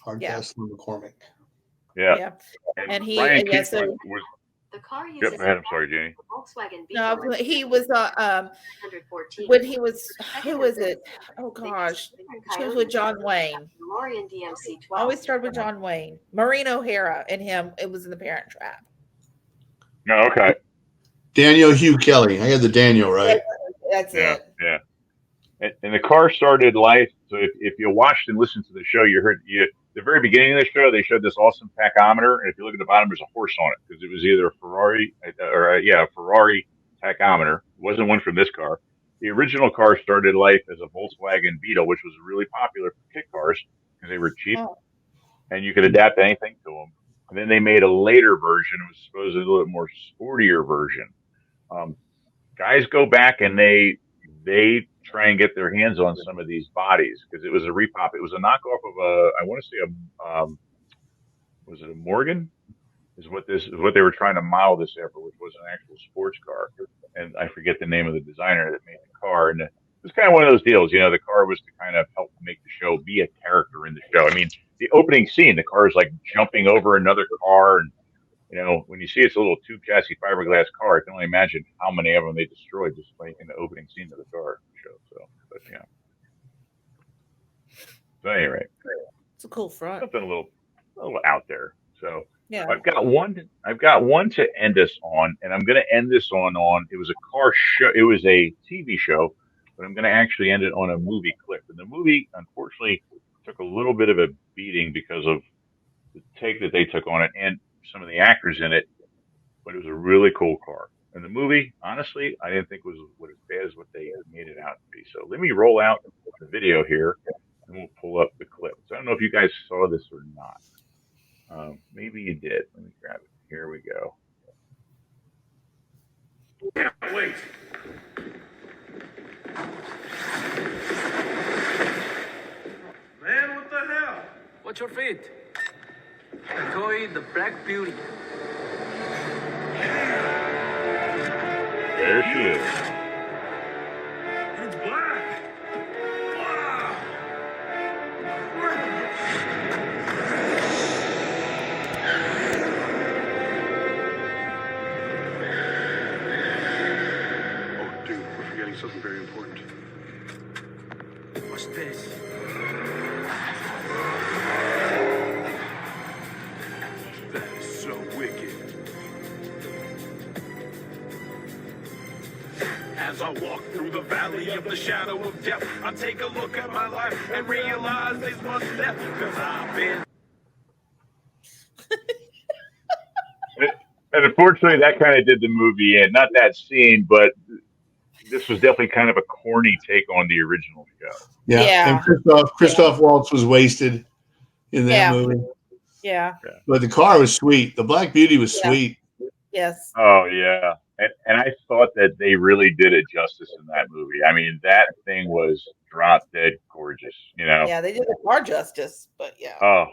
Hardcastle McCormick. Yeah. And he Brian yeah, Keith so, was. The car uses Yep, go ahead. I'm sorry, Jenny. Volkswagen no, Beetle he was when he was who was it? Oh gosh, she was with John Wayne. DeLorean DMC 12. Always started with John Wayne. Maureen O'Hara and him. It was in the Parent Trap. No, okay. Daniel Hugh Kelly. I had the Daniel right. That's it. Yeah. And the car started life. So if you watched and listened to the show, you heard the very beginning of the show, they showed this awesome tachometer. And if you look at the bottom, there's a horse on it because it was either a Ferrari or a Ferrari tachometer. It wasn't one from this car. The original car started life as a Volkswagen Beetle, which was really popular for kit cars because they were cheap and you could adapt anything to them. And then they made a later version. It was supposedly a little bit more sportier version. Guys go back and they try and get their hands on some of these bodies because it was a repop. It was a knockoff of I want to say was it a Morgan? Is what they were trying to model this after, which was an actual sports car. And I forget the name of the designer that made the car. And was kind of one of those deals. You know, the car was to kind of help make the show be a character in the show. I mean, the opening scene, the car is like jumping over another car, and you know, when you see it's a little two chassis fiberglass car, I can only imagine how many of them they destroyed just like in the opening scene of the car show. So, but yeah. So anyway, It's a cool front. something a little out there. So Yeah. I've got one. I've got one to end us on, and I'm going to end this on. It was a car show. It was a TV show, but I'm going to actually end it on a movie clip. And the movie, unfortunately, took a little bit of a beating because of the take that they took on it and some of the actors in it. But it was a really cool car. And the movie, honestly, I didn't think was as bad as what they made it out to be. So let me roll out the video here, and we'll pull up the clip. So I don't know if you guys saw this or not. Maybe you did. Let me grab it. Here we go. Yeah, wait. Man, what the hell? What's your fate? I call it the Black Beauty. There she is. It's black. Wow. Oh, dude, we're forgetting something very important. What's this? That is so wicked. As I walk through the valley of the shadow of death, I take a look at my life and realize there's much left. Cause I've been. And unfortunately, that kind of did the movie in. Not that scene, but this was definitely kind of a corny take on the original show. Yeah. Yeah. And Christoph Waltz was wasted in that Yeah. movie. Yeah. But the car was sweet. The Black Beauty was Yeah. sweet. Yes. Oh yeah, and I thought that they really did it justice in that movie. I mean, that thing was drop dead gorgeous. You know. Yeah, they did the car justice, but yeah. Oh,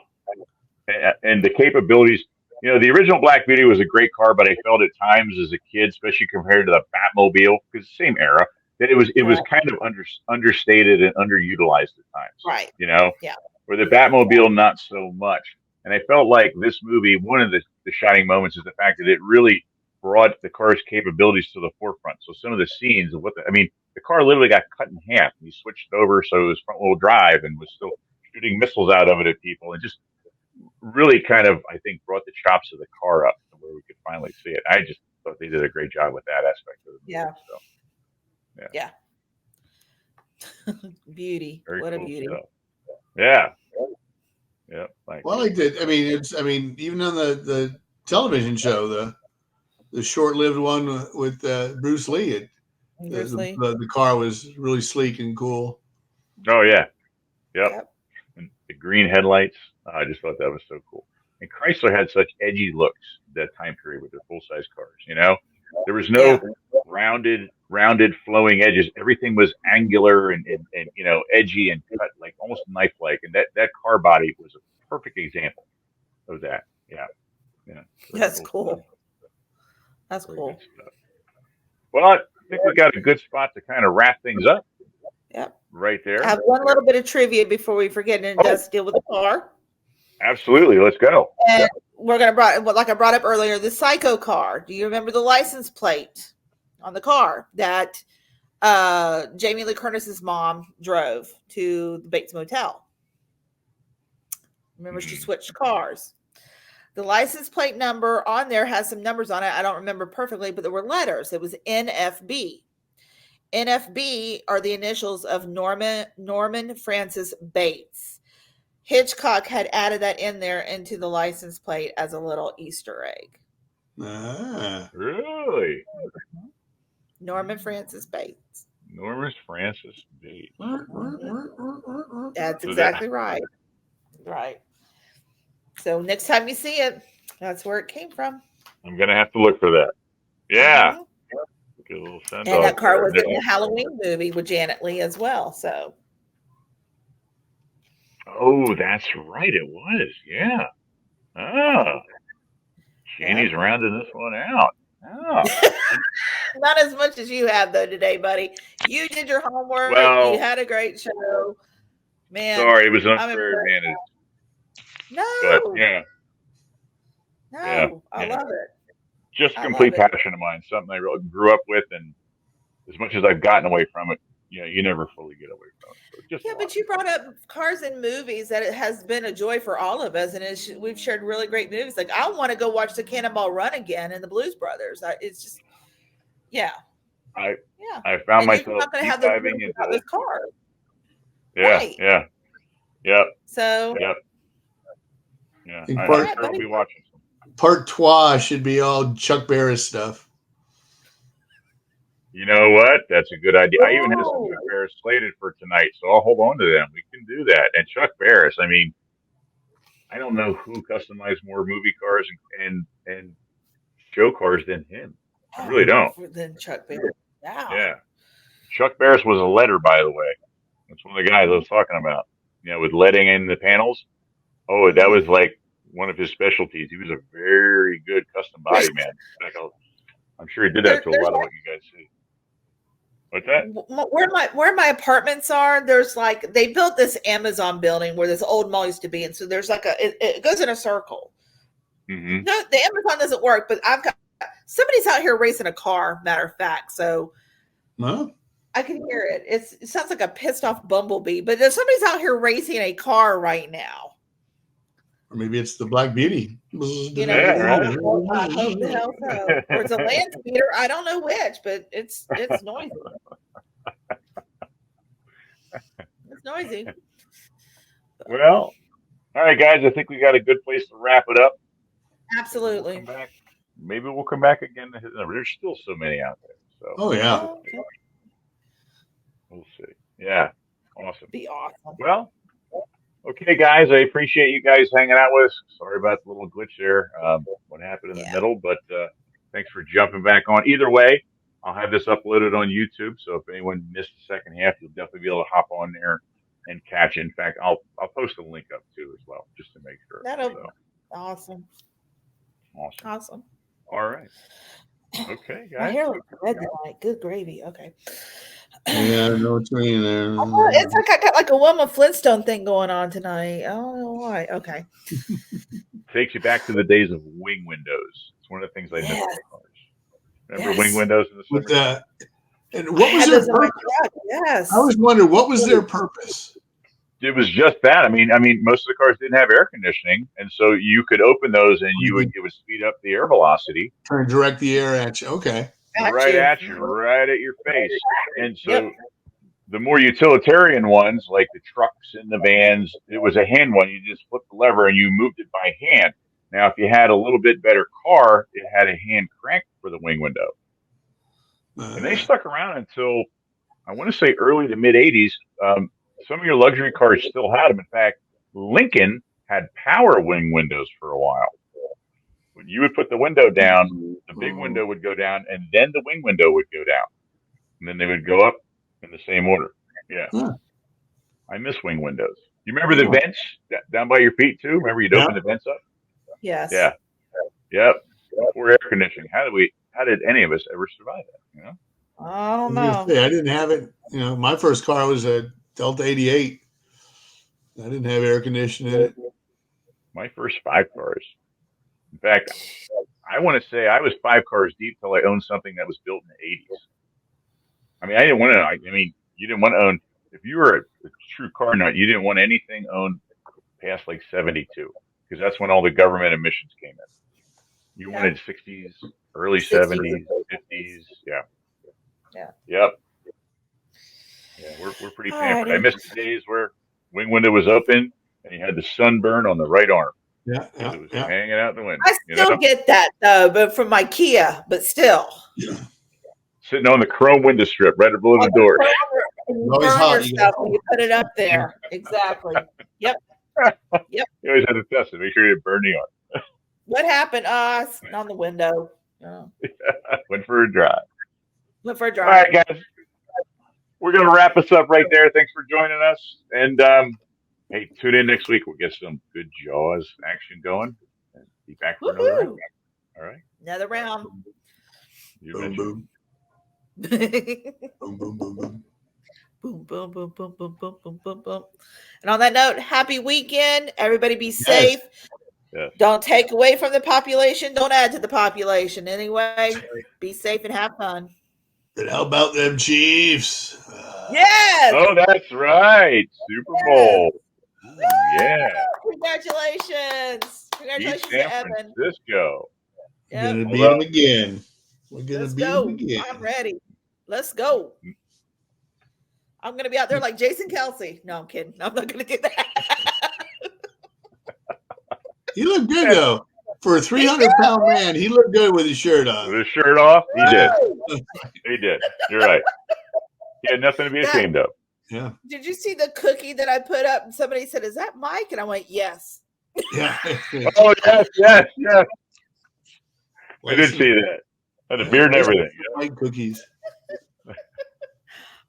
and the capabilities. You know, the original Black Beauty was a great car, but I felt at times as a kid, especially compared to the Batmobile, because same era, that it was Right. kind of understated and underutilized at times. Right. You know, Yeah. where the Batmobile not so much. And I felt like this movie, one of the shining moments is the fact that it really brought the car's capabilities to the forefront. So some of the scenes of the car literally got cut in half, and he switched over so it was front wheel drive and was still shooting missiles out of it at people, and just really kind of, I think, brought the chops of the car up to where we could finally see it. I just thought they did a great job with that aspect of the movie. Yeah. So, Yeah. Beauty. very What cool a beauty. stuff. Yeah. Yeah. Well, I did. I mean, even on the television show, the short-lived one with Bruce Lee, Bruce Lee. the car was really sleek and cool. Oh yeah. Yep. Yep. And the green headlights. I just thought that was so cool. And Chrysler had such edgy looks that time period with their full-size cars. You know, there was no rounded, flowing edges. Everything was angular and you know, edgy and cut like almost knife-like. And that car body was a perfect example of that. Yeah. Yeah. That's cool. Stuff. That's Very cool. good stuff. Well, I think we got a good spot to kind of wrap things up. Yep. Right there. I have one little bit of trivia before we forget, and it does deal with the car. Absolutely. Let's go. And we're going to like I brought up earlier, the Psycho car. Do you remember the license plate on the car that Jamie Lee Curtis's mom drove to the Bates Motel? Remember, she switched cars. The license plate number on there has some numbers on it. I don't remember perfectly, but there were letters. It was NFB. NFB are the initials of Norman Francis Bates. Hitchcock had added that in there into the license plate as a little Easter egg. Ah. Really? Norman Francis Bates. Norman Francis Bates. That's So exactly right. Right. So next time you see it, that's where it came from. I'm going to have to look for that. Yeah. Mhm. Get a little send And that car was there. in the Halloween movie with Janet Leigh as well. So. Oh, that's right. It was. Yeah. Ah. Janie's rounding this one out. Oh, Not as much as you have though today, buddy. You did your homework. well, You had a great show, man. sorry, it was I'm unfair impressed. advantage. No, But yeah, yeah, I yeah. love it. Just a I complete love it. passion of mine. Something I really grew up with, and as much as I've gotten away from it, you never fully get away from it. So it's just Yeah, a lot but of you fun. brought up cars and movies that it has been a joy for all of us, and we've shared really great movies. Like I want to go watch the Cannonball Run again and the Blues Brothers. It's just, yeah, I yeah. I found And you're myself not going to deep have those diving movies into without it. those cars, Yeah, right? yeah, yep, So, yep, yeah. I think all I right, sure will buddy. be watching some. part trois should be all Chuck Barris stuff. You know what? That's a good idea. I even have some Oh, Chuck Barris slated for tonight, so I'll hold on to them. We can do that. And Chuck Barris, I mean, I don't know who customized more movie cars and show cars than him. I really don't. then Chuck Berry. Yeah. Yeah. Chuck Barris was a letter, by the way. That's one of the guys I was talking about. With leading in the panels. Oh, that was like one of his specialties. He was a very good custom body man. In fact, I'm sure he did that to a lot of what you guys see. What's that? Where my apartments are, there's like they built this Amazon building where this old mall used to be, and so there's like it goes in a circle. Mm-hmm. No, the Amazon doesn't work, but I've got somebody's out here racing a car. Matter of fact, so Huh? I can hear it. It sounds like a pissed off bumblebee, but there's somebody's out here racing a car right now. Or maybe it's the Black Beauty. You know, Yeah, right. I hope the hell so. Or it's a land speeder. I don't know which, but it's noisy. It's noisy. Well, all right, guys. I think we got a good place to wrap it up. Absolutely. We'll come back. Maybe we'll come back again. There's still so many out there. So Oh yeah. Oh, okay. we'll see. Yeah. Awesome. Be awesome. Well, okay, guys. I appreciate you guys hanging out with us. Sorry about the little glitch there. What happened in the middle, but thanks for jumping back on. Either way, I'll have this uploaded on YouTube. So if anyone missed the second half, you'll definitely be able to hop on there and catch it. In fact, I'll post a link up too as well, just to make sure. Awesome. Awesome. All right. Okay, My guys. hair looks red tonight. Good gravy. Okay. Yeah, I know what you mean there. Oh, it's like I got like a Wilma Flintstone thing going on tonight. I don't know why. Okay. Takes you back to the days of wing windows. It's one of the things I miss in cars. Remember Yes. wing windows in the With summer? and what I was had their those in my purpose? truck. Yes. I was wondering what was their purpose. It was just that. I mean, most of the cars didn't have air conditioning, and so you could open those, and it would speed up the air velocity. Trying to direct the air at you. Okay. Right at you, right at your face. And so the more utilitarian ones, like the trucks and the vans, it was a hand one. You just flipped the lever and you moved it by hand. Now, if you had a little bit better car, it had a hand crank for the wing window. And they stuck around until, I want to say, early to mid 80s. Some of your luxury cars still had them. In fact, Lincoln had power wing windows for a while. When you would put the window down, the big window would go down, and then the wing window would go down. And then they would go up in the same order. Yeah. I miss wing windows. You remember the vents down by your feet, too? Remember you'd open the vents up? Yes. Yeah. Yep. Before air conditioning. How did any of us ever survive that? You know? I don't I was know. gonna say, I didn't have it. My first car was a Delta 88. I didn't have air conditioning in it. My first 5 cars. In fact, I want to say I was 5 cars deep till I owned something that was built in the 80s. I mean, I didn't want to. I mean, you didn't want to own. If you were a true car nut, you didn't want anything owned past like 72, because that's when all the government emissions came in. You wanted 60s, early 70s, 50s. Yeah. Yep. Yeah, we're pretty pampered. I miss the days where wing window was open and you had the sunburn on the right arm. Yeah. It was hanging out the window. I still get that though, but from my Kia, but still. Sitting on the chrome window strip right below the door. You Always burn hot, yourself when you put it up there. Exactly. Yep. You always had to test it. Make sure you didn't burn the arm. What happened? Sitting on the window. Oh. Went for a drive. Went for a All drive. right, guys. We're going to wrap us up right there. Thanks for joining us. And hey, tune in next week. We'll get some good Jaws action going. And be back for another round. All right. Another round. You Boom, mentioned. boom, boom, boom, boom, boom. Boom, boom, boom, boom, boom, boom, boom, boom, boom. And on that note, happy weekend. Everybody be safe. Yes. Don't take away from the population. Don't add to the population. Anyway, be safe and have fun. And how about them Chiefs? Yes. Oh, that's right. Super Bowl. Ooh, yeah. Congratulations. Beat Congratulations San to Evan. Francisco. We're Yep. gonna beat them again. We're gonna Let's beat go. them again. I'm ready. Let's go. I'm going to be out there like Jason Kelsey. No, I'm kidding. I'm not going to do that. He looked good though. For a 300-pound man, he looked good with his shirt on. With his shirt off, he did. He did. You're right. He had nothing to be ashamed of. Yeah. Did you see the cookie that I put up? And somebody said, "Is that Mike?" And I went, "Yes." Yeah. Oh, yes. I did see that. And the beard and everything. Like cookies.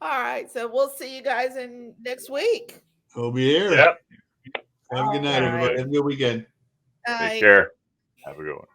All right. So we'll see you guys in next week. We'll be here. Yep. Have a good night, All everybody. right. Have a good weekend. Bye. Take care. Have a good one.